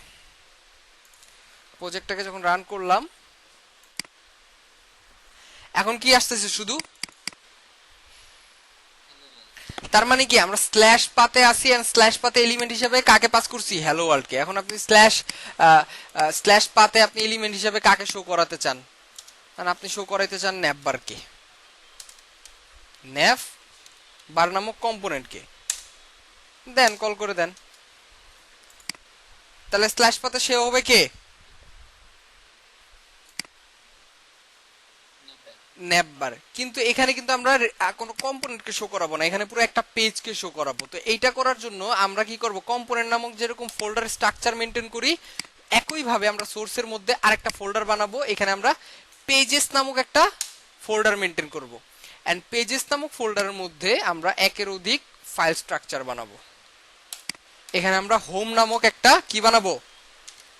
প্রজেক্টটাকে যখন রান করলাম, এখন কি আসতেছে শুধু, তার মানে কি আমরা স্ল্যাশ পাতে আসি এন্ড স্ল্যাশ পাতে এলিমেন্ট হিসেবে কাকে পাস করছি, হ্যালো ওয়ার্ল্ড কে। এখন আপনি স্ল্যাশ পাতে আপনি এলিমেন্ট হিসেবে কাকে শো করাতে চান, মানে আপনি শো করাইতে চান ন্যাপবার কে, ন্যাপ বার নামক কম্পোনেন্ট কে দেন, কল করে দেন। তাহলে স্ল্যাশ পাতে সে হবে কে, ন্যাপবার। কিন্তু এখানে কিন্তু আমরা কোনো কম্পোনেন্টকে শো করাবো না, এখানে পুরো একটা পেজকে শো করাবো। তো এইটা করার জন্য আমরা কি করব, কম্পোনেন্ট নামক যেরকম ফোল্ডার স্ট্রাকচার মেনটেন করি একই ভাবে আমরা সোর্সের মধ্যে আরেকটা ফোল্ডার বানাবো। এখানে আমরা পেজেস নামক একটা ফোল্ডার মেনটেন করব এন্ড পেজেস নামক ফোল্ডারের মধ্যে আমরা একের অধিক ফাইল স্ট্রাকচার বানাবো। এখানে আমরা হোম নামক একটা কি বানাবো,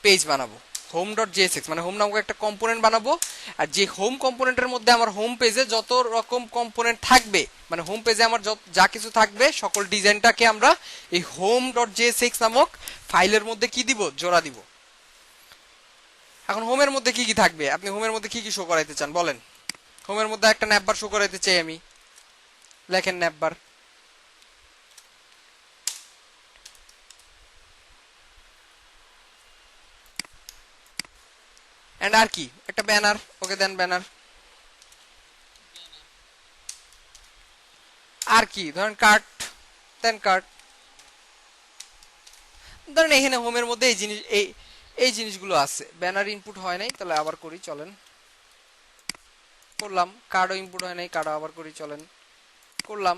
পেজ বানাবো, হোম ডট জেএসএক্স মানে হোম নামক একটা কম্পোনেন্ট বানাবো। আর যে হোম কম্পোনেন্টের মধ্যে আমার হোম পেজে যত রকম কম্পোনেন্ট থাকবে, মানে হোম পেজে আমার যা কিছু থাকবে সকল ডিজাইনটাকে আমরা এই হোম ডট জেএসএক্স নামক ফাইলের মধ্যে কি দিব, জোড়া দিব। এখন হোমের মধ্যে কি কি থাকবে, আপনি হোমের মধ্যে কি কি শো করাইতে চান বলেন। হোমের মধ্যে একটা ন্যাপবার শো করাইতে চাই আমি, লেখেন ন্যাপবার। এন্ড আর কি একটা ব্যানার, ওকে দেন ব্যানার। আর কি ধরেন কার্ট, দেন কার্ট। ধরেন এখানে হোমের মধ্যে এই জিনিস এই জিনিসগুলো আছে। ব্যানার ইনপুট হয় নাই, তাহলে আবার করি চলেন, করলাম। কার্ডও ইনপুট হয় নাই, কার্ডও আবার করি চলেন, করলাম।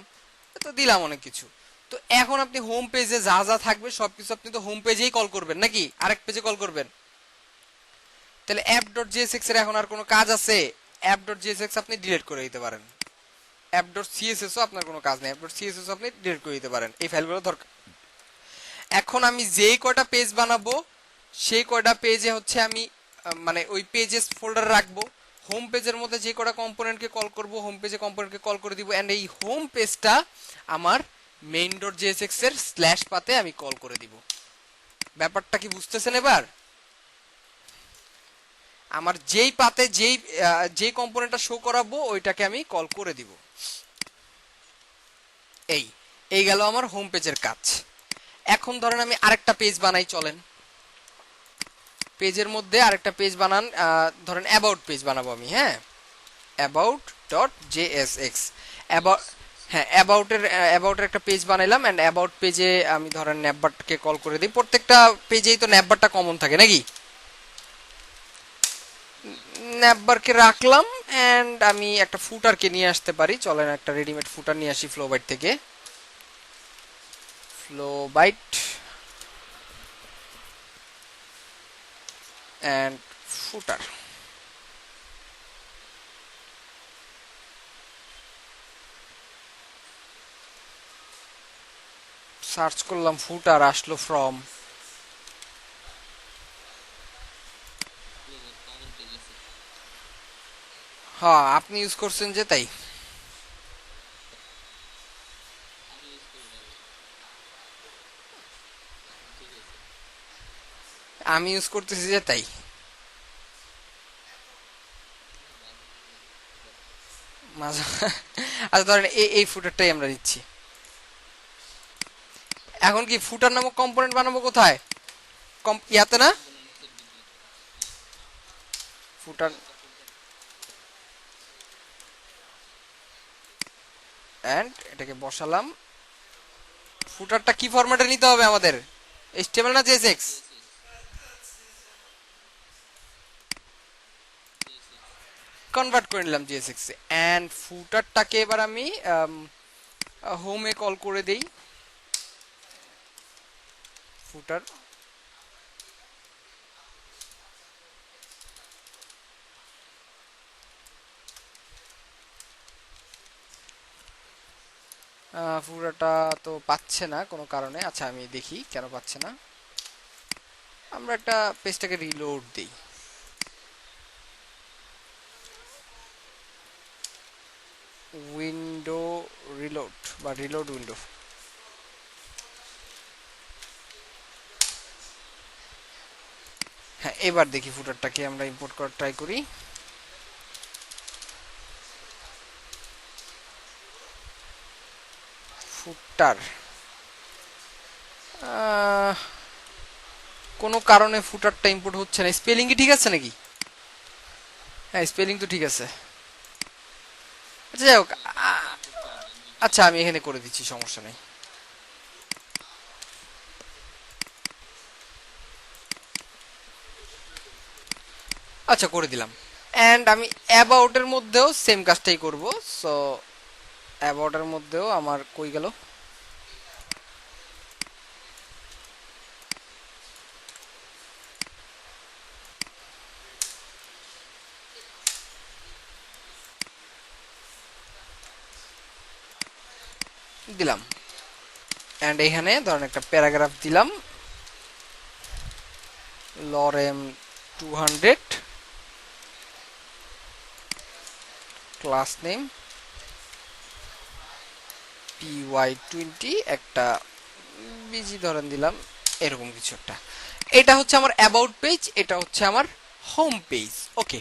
তো দিলাম অনেক কিছু। তো এখন আপনি হোম পেজে যা যা থাকবে সবকিছু আপনি তো হোম পেজেই কল করবেন নাকি আরেক পেজে কল করবেন। তাহলে app.jsx এর এখন আর কোনো কাজ আছে, app.jsx আপনি ডিলিট করে দিতে পারেন। app.css ও আপনার কোনো কাজ নেই, app.css আপনি ডিলিট করে দিতে পারেন, এই ফাইলগুলো দরকার। এখন আমি যেই কয়টা পেজ বানাবো সেই কয়টা পেজে হচ্ছে আমি মানে ওই পেজেস ফোল্ডার রাখবো। হোম পেজের মধ্যে যে কয়টা কম্পোনেন্টকে কল করব হোম পেজে কম্পোনেন্টকে কল করে দিব এন্ড এই হোম পেজটা আমার main.jsx এর স্ল্যাশ পাতে আমি কল করে দিব। ব্যাপারটা কি বুঝতেছেন এবার? আমার যেই পাতে যেই কম্পোনেন্টটা শো করাবো ওইটাকে আমি কল করে দিব। এই গেল আমার হোম পেজের কাজ। এখন ধরেন আমি আরেকটা পেজ বানাই, চলেন। পেজের মধ্যে আরেকটা পেজ বানান, ধরেন অ্যাবাউট পেজ বানাবো আমি, হ্যাঁ, about.jsx অ্যাবাউট, হ্যাঁ অ্যাবাউটের একটা পেজ বানাইলাম এন্ড অ্যাবাউট পেজে আমি ধরেন ন্যাপবারকে কল করে দিই। প্রত্যেকটা পেজেই তো ন্যাপবারটা কমন থাকে নাকি, ন্যাপবারকে রাখলাম এন্ড আমি একটা ফুটারকে নিয়ে আসতে পারি, চলেন একটা রেডিমেড ফুটার নিয়ে আসি ফ্লোবাইট থেকে। ফ্লোবাইট এন্ড ফুটার। সার্চ করলাম ফুটার, আসলো ফ্রম। হ্যাঁ আপনি ইউজ করছেন যে তাই, আমি ইউজ করতেছি যে তাই। আচ্ছা ধরেন এই ফুটারটাই আমরা দিচ্ছি। এখন কি ফুটার নামক কম্পোনেন্ট বানাবো কোথায়, ইয়াতে না, ফুটার এন্ড এটাকে বসালাম। ফুটারটা কি ফরম্যাটে নিতে হবে আমাদের, HTML না JSX? কনভার্ট করে নিলাম JSX এ এন্ড ফুটারটাকে এবার আমি হোমে কল করে দেই। ফুটার ফুটারটা তো পাচ্ছে না কোনো কারণে, আচ্ছা আমি দেখি কেন পাচ্ছে না। আমরা একটা পেজটাকে রিলোড দেই, উইন্ডো রিলোড বা রিলোড উইন্ডো। হ্যাঁ এবার দেখি ফুটারটাকে আমরা ইম্পোর্ট করার ট্রাই করি। ফুটার কোনো কারণে ফুটারটা ইম্পোর্ট হচ্ছে না। স্পেলিং কি ঠিক আছে নাকি? হ্যাঁ, স্পেলিং তো ঠিক আছে। আচ্ছা যাই হোক, আচ্ছা আমি এখানে করে দিচ্ছি, সমস্যা নেই। আচ্ছা করে দিলাম। এন্ড আমি অ্যাবাউট এর মধ্যেও সেম কাজটাই করব। সো অ্যাবাউট এর মধ্যেও আমার কই গেল, দিলাম। এন্ড এখানে ধরেন একটা প্যারাগ্রাফ দিলাম, লরেম 200 ক্লাস নেম py20 একটা বিজি ধরেন দিলাম, এরকম কিছু একটা। এটা হচ্ছে আমার অ্যাবাউট পেজ, এটা হচ্ছে আমার home page. Okay,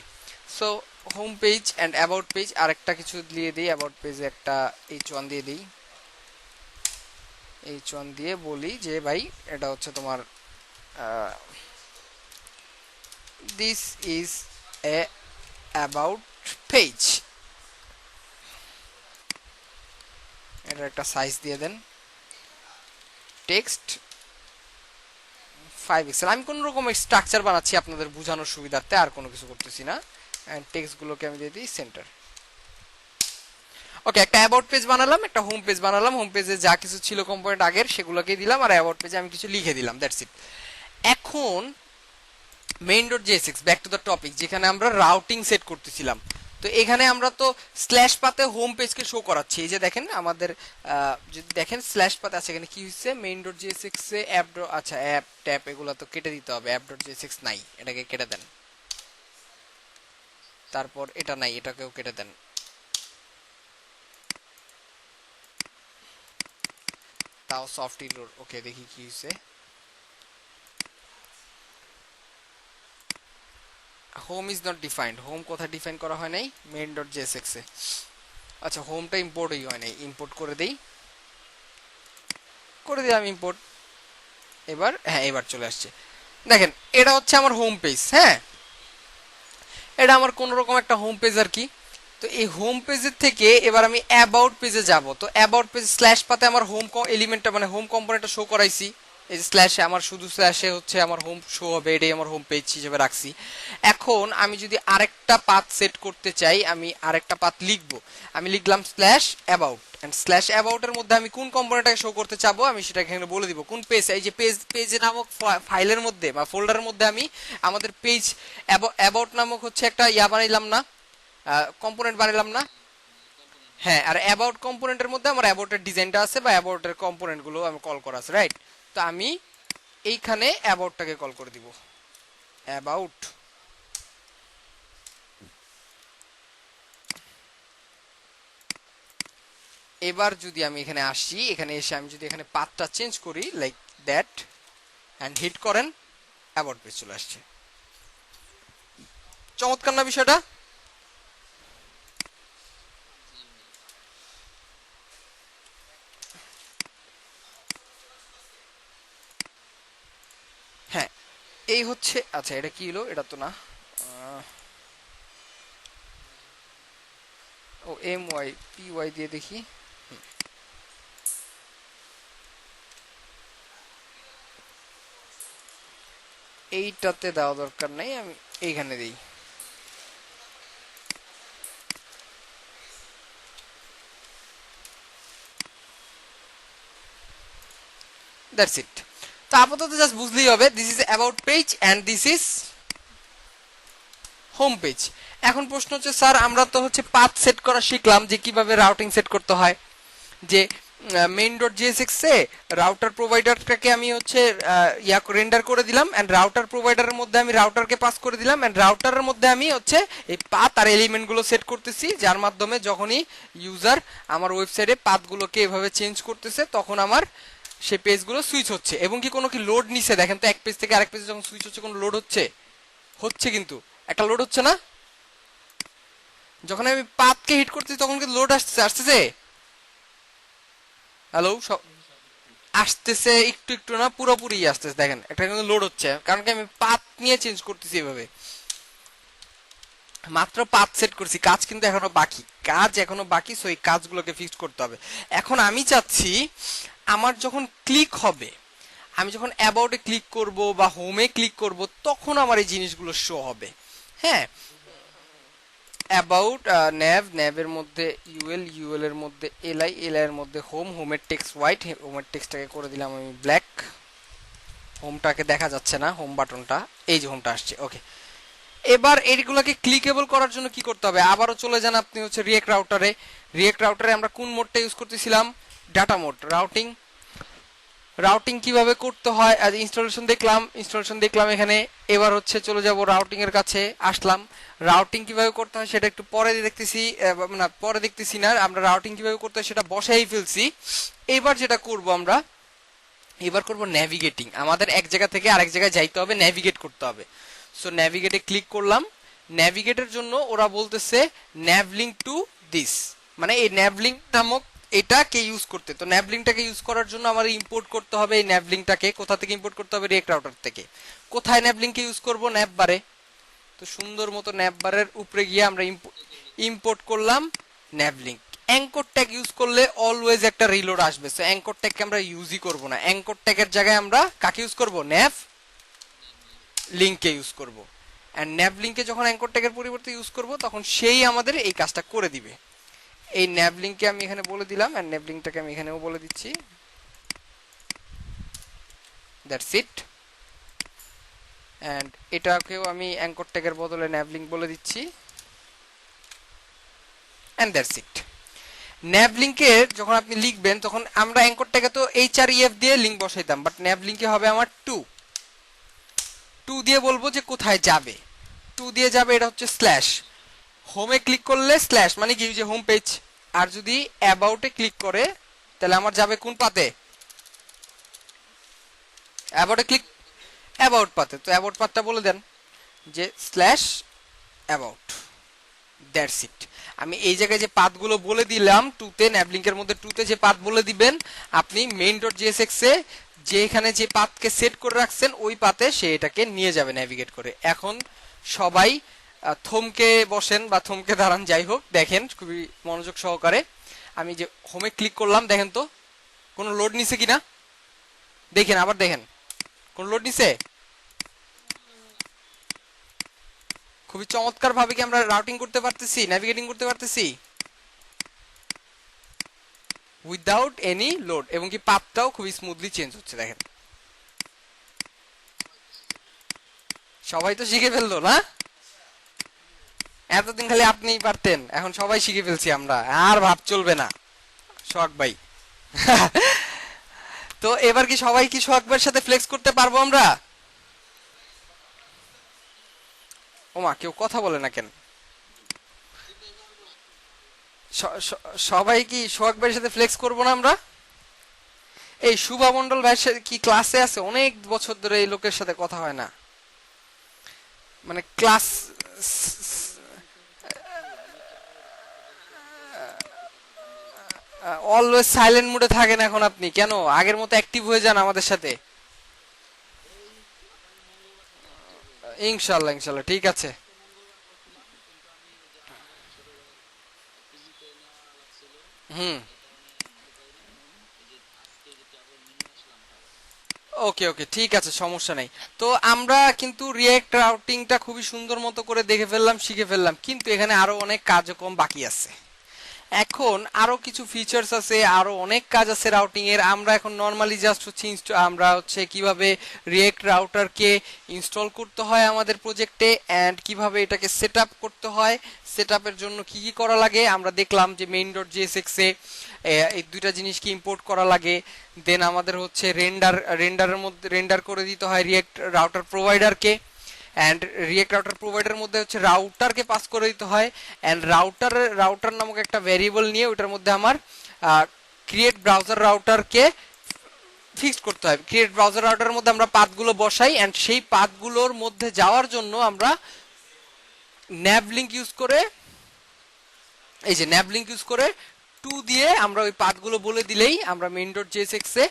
so home page and about page আরেকটা কিছু দিয়ে দিই। অ্যাবাউট পেজে একটা h1 দিয়ে দিই, h1 দিয়ে বলি যে ভাই এটা হচ্ছে তোমার this is a about page. এটা একটা সাইজ দিয়ে দেন, টেক্সট 5 পিক্সেল। আমি কোন রকম স্ট্রাকচার বানাচ্ছি আপনাদের বোঝানোর সুবিধার্থে, আর কোনো কিছু করতেছি না। এন্ড টেক্সট গুলোকে আমি দিয়ে দিই সেন্টার। ওকে, একটা অ্যাবাউট পেজ বানালাম, একটা হোম পেজ বানালাম। হোম পেজে যা কিছু ছিল কম্পোনেন্ট আগের সেগুলোকে দিলাম, আর অ্যাবাউট পেজে আমি কিছু লিখে দিলাম, দ্যাটস ইট। এখন main.jsx back to the topic, যেখানে আমরা রাউটিং সেট করতেছিলাম। তো এখানে আমরা তো স্ল্যাশ পাতে হোম পেজকে শো করাচ্ছি। এই যে দেখেন আমাদের যদি দেখেন স্ল্যাশ পাতে আছে, এখানে কি হচ্ছে main.jsx এ অ্যাপ, আচ্ছা অ্যাপ ট্যাপ এগুলো তো কেটে দিতে হবে, app.jsx নাই, এটাকে কেটে দেন। তারপর এটা নাই, এটাকেও কেটে দেন। তাও সফট ইরোর। ওকে, দেখি কি হয়েছে। Home is not defined, home কোথায় ডিফাইন করা হয় নাই? main.jsx এ। আচ্ছা, হোমটা ইম্পোর্টই হয় নাই, ইম্পোর্ট করে দেই, করে দিলাম ইম্পোর্ট। এবার হ্যাঁ, এবার চলে আসছে। দেখেন এটা হচ্ছে আমার হোম পেজ। হ্যাঁ, এটা আমার কোন রকম একটা হোম পেজ আর কি। তো এই হোম পেজের থেকে এবার আমি অ্যাবাউট পেজে যাব। তো অ্যাবাউট পেজ স্ল্যাশ পাতে আমার হোম এলিমেন্টটা মানে হোম কম্পোনেন্টটা শো করাইছি। এই যে স্ল্যাশে আমার শুধু স্ল্যাশে হচ্ছে আমার হোম শো হবে, এটাই আমার হোম পেজ হিসেবে রাখছি। এখন আমি যদি আরেকটা পাথ সেট করতে চাই, আমি আরেকটা পাথ লিখব। আমি লিখলাম slash about, and slash about এর মধ্যে আমি কোন কম্পোনেন্টটাকে শো করতে চাবো আমি সেটা এখানে বলে দিব। কোন পেজ, এই যে পেজ নামক ফাইলের মধ্যে বা ফোল্ডারের মধ্যে আমি আমাদের পেজ অ্যাবাউট নামক হচ্ছে একটা ইয়া বানাইলাম না, কম্পোনেন্ট বানাইলাম না। হ্যাঁ, আর অ্যাবাউট কম্পোনেন্টের মধ্যে আমার অ্যাবাউটের ডিজাইনটা আছে বা অ্যাবাউটের কম্পোনেন্ট গুলো আমি কল করা আছে, রাইট? তো আমি এইখানে অ্যাবাউটটাকে কল করে দিব, অ্যাবাউট। এবার যদি আমি এখানে আসি, এখানে এসে আমি যদি এখানে পাথটা চেঞ্জ করি লাইক দ্যাট এন্ড হিট করেন, অ্যাবাউট পেজ চলে আসছে। চমৎকার না বিষয়টা? হ্যাঁ, এই হচ্ছে। আচ্ছা, এটা কি হলো? এটা তো না। ও MYPY দিয়ে দেখি। এইটাতে দেওয়া দরকার নাই, আমি এইখানে দিই। That's it. তো আপাতত জাস্ট বুঝলেই হবে this is about page and this is home page. এখন প্রশ্ন হচ্ছে স্যার আমরা তো হচ্ছে পাথ সেট করা শিখলাম যে কিভাবে রাউটিং সেট করতে হয়, যে main.jsx এ রাউটার প্রোভাইডারটাকে আমি হচ্ছে ইয়া রেন্ডার করে দিলাম, এন্ড রাউটার প্রোভাইডারের মধ্যে আমি রাউটারকে পাস করে দিলাম, এন্ড রাউটারের মধ্যে আমি হচ্ছে এই পাথ আর এলিমেন্ট গুলো সেট করতেছি, যার মাধ্যমে যখনই ইউজার আমার ওয়েবসাইটে পাথগুলোকে এভাবে চেঞ্জ করতেছে তখন আমার সেই পেজগুলো সুইচ হচ্ছে। এবং কি কোনো কি লোড নিছে? দেখেন তো, এক পেজ থেকে আরেক পেজে যখন সুইচ হচ্ছে কোনো লোড হচ্ছে? হচ্ছে, কিন্তু একটা লোড হচ্ছে না? যখন আমি পাথকে হিট করতেছি তখন কি লোড আসতেছে? হ্যালো, আসতেছে একটু একটু না, পুরোপুরি আসতেছে। দেখেন একটা কিন্তু লোড হচ্ছে, কারণ কি আমি পাথ নিয়ে চেঞ্জ করতেছি এভাবে। মাত্র পাথ সেট করছি, কাজ কিন্তু এখনো বাকি, কাজ এখনো বাকি। সো এই কাজগুলোকে ফিক্স করতে হবে। এখন আমি চাচ্ছি আমার যখন ক্লিক হবে, আমি যখন অ্যাবাউটে ক্লিক করব বা হোমে ক্লিক করব, তখন আমার এই জিনিসগুলো শো হবে। হ্যাঁ, অ্যাবাউট ন্যাভের মধ্যে ইউএল এর মধ্যে এল এর মধ্যে হোমের টেক্সট হোয়াইট, হোমের টেক্সটটাকে করে দিলাম আমি ব্ল্যাক। হোমটাকে দেখা যাচ্ছে না, হোম বাটনটা, এই যে হোমটা আসছে। ওকে, এবার এইগুলোকে ক্লিকেবল করার জন্য কি করতে হবে? আবারও চলে যান আপনি হচ্ছে রিয়েক্ট রাউটারে। রিয়েক্ট রাউটারে আমরা কোন মোডটা ইউজ করতেছিলাম? Data mode. রাউটিং কিভাবে করতে হয় আজ ইনস্টলেশন দেখলাম এখানে। এবার হচ্ছে চলে যাব রাউটিং এর কাছে, আসলাম। রাউটিং কিভাবে করতে হয় সেটা একটু পরে দেখতেছি, না পরে দেখতেছি না, আমরা রাউটিং কিভাবে করতে হয় সেটা বসাই ফেলছি। এবার যেটা করব আমরা, এবার করব ন্যাভিগেটিং। আমাদের এক জায়গা থেকে আরেক জায়গায় যাইতে হবে, ন্যাভিগেট করতে হবে। সো ন্যাভিগেটে ক্লিক করলাম। ন্যাভিগেটের জন্য ওরা বলতেছে ন্যাভলিঙ্ক টু দিস, মানে এই ন্যাভলিঙ্ক নামক এটাকে ইউজ করতে। তো ন্যাভলিঙ্কটাকে ইউজ করার জন্য আমার ইম্পোর্ট করতে হবে। এই ন্যাভলিঙ্কটাকে কোথা থেকে ইম্পোর্ট করতে হবে? রিয়েক্ট রাউটার থেকে। কোথায় ন্যাভলিঙ্ককে ইউজ করব? ন্যাভ বারে। তো সুন্দর মতো ন্যাভ বারের উপরে গিয়ে আমরা ইম্পোর্ট করলাম ন্যাভলিঙ্ক। অ্যাঙ্কর ট্যাগ ইউজ করলে অলওয়েজ একটা রিলোড আসবে। সো অ্যাঙ্কর ট্যাগকে আমরা ইউজই করব না। অ্যাঙ্কর ট্যাগের জায়গায় আমরা কাকে ইউজ করব? ন্যাভ লিঙ্ককে ইউজ করব। এন্ড ন্যাভ লিঙ্কে যখন অ্যাঙ্কর ট্যাগের পরিবর্তে ইউজ করব, তখন সেই আমাদের এই কাজটা করে দিবে। এই ন্যাভ লিঙ্ককে আমি এখানে বলে দিলাম, এন্ড ন্যাভ লিঙ্কটাকে আমি এখানেও বলে দিচ্ছি। That's it. এন্ড এটাকেও আমি অ্যাঙ্কর ট্যাগের বদলে ন্যাভ লিঙ্ক বলে দিচ্ছি, এন্ড দ্যাটস ইট। ন্যাভ লিঙ্কে যখন আপনি লিখবেন, তখন আমরা অ্যাঙ্কর ট্যাগে তো HREF দিয়ে লিঙ্ক বসাইতাম, বাট ন্যাভ লিঙ্কে হবে আমার টু দিয়ে বলবো যে কোথায় যাবে। টু দিয়ে যাবে, এটা হচ্ছে স্ল্যাশ। হোমে ক্লিক করলে স্ল্যাশ মানে কি, যে হোম পেজ। আর যদি অ্যাবাউটে ক্লিক করে, তাহলে আমার যাবে কোন পাতে? অ্যাবাউটে ক্লিক, অ্যাবাউট পাতে। তো অ্যাবাউট পাতটা বলে দেন যে স্ল্যাশ অ্যাবাউট। That's it. আমি এই জায়গায় যে পাথগুলো বলে দিলাম টুতে, ন্যাভলিঙ্কের মধ্যে টুতে যে পাথ বলে দিবেন, আপনি main.jsx এ যেখানে যে পাথকে সেট করে রাখছেন ওই পাথে সে এটাকে নিয়ে যাবে ন্যাভিগেট করে। এখন সবাই থমকে বসেন বা থমকে দাঁড়ান, যাই হোক, দেখেন খুবই মনোযোগ সহকারে। আমি যে হোমে ক্লিক করলাম, দেখেন তো কোনো লোড নিছে কিনা, দেখেন, আবার দেখেন কোন লোড নিছে। খুবই চমৎকার ভাবে কি আমরা রাউটিং করতে পারতেছি, ন্যাভিগেটিং করতে পারতেছি উইদাউট এনি লোড, এবং কি পাথটাও খুবই স্মুথলি চেঞ্জ হচ্ছে। দেখেন সবাই তো শিখে ফেললো না? এতদিন খালি আপনিই পারতেন, এখন সবাই শিখে ফেলছি আমরা, আর ভাব চলবে না। সোহাগ ভাই তো এবার কি সবাই কি সোহাগ ভাইয়ের সাথে ফ্লেক্স করতে পারবো আমরা? ওমা, কেউ কথা বলে না কেন? সবাই কি সোহাগ ভাইয়ের সাথে ফ্লেক্স করবো না আমরা? এই শুভা মন্ডল ভাইয়ের সাথে কি ক্লাসে আছে? অনেক বছর ধরে এই লোকের সাথে কথা হয় না, মানে ক্লাস অলওয়েজ সাইলেন্ট মুডে থাকেন এখন আপনি। কেন আগের মতো অ্যাক্টিভ হয়ে যান আমাদের সাথে। ইনশাল্লাহ ইনশাল্লাহ, ঠিক আছে। হুম, ওকে ওকে, ঠিক আছে, সমস্যা নাই। তো আমরা কিন্তু রিয়েক্ট রাউটিংটা খুবই সুন্দর মতো করে দেখে ফেললাম, শিখে ফেললাম, কিন্তু এখানে আরো অনেক কার্যক্রম বাকি আছে। এখন আরো কিছু ফিচার্স আছে, আরো অনেক কাজ আছে রাউটিং এর। আমরা এখন নরমালি জাস্ট হচ্ছে আমরা হচ্ছে কিভাবে রিয়েক্ট রাউটারকে ইনস্টল করতে হয় আমাদের প্রজেক্টে, এন্ড কিভাবে এটাকে সেটআপ করতে হয়, সেটআপের জন্য কি কি করা লাগে আমরা দেখলাম। যে main.jsx এ এই দুইটা জিনিস কি ইম্পোর্ট করা লাগে। দেন আমাদের হচ্ছে রেন্ডারের মধ্যে রেন্ডার করে দিতে হয় রিয়েক্ট রাউটার প্রোভাইডারকে, এন্ড রিয়েক্ট রাউটার প্রোভাইডারের মধ্যে হচ্ছে রাউটারকে পাস করে দিতে হয়। এন্ড রাউটার নামক একটা ভ্যারিয়েবল নিয়ে ওটার মধ্যে আমার ক্রিয়েট ব্রাউজার রাউটারকে ফিক্স করতে হয়। ক্রিয়েট ব্রাউজার রাউটারের মধ্যে আমরা পাথগুলো বসাই, এন্ড সেই পাথগুলোর মধ্যে যাওয়ার জন্য আমরা ন্যাভ লিঙ্ক ইউজ করে, এই যে ন্যাভ লিঙ্ক ইউজ করে 2 দিয়ে আমরা ওই পাথগুলো বলে দিলেই আমরা main.jsx এ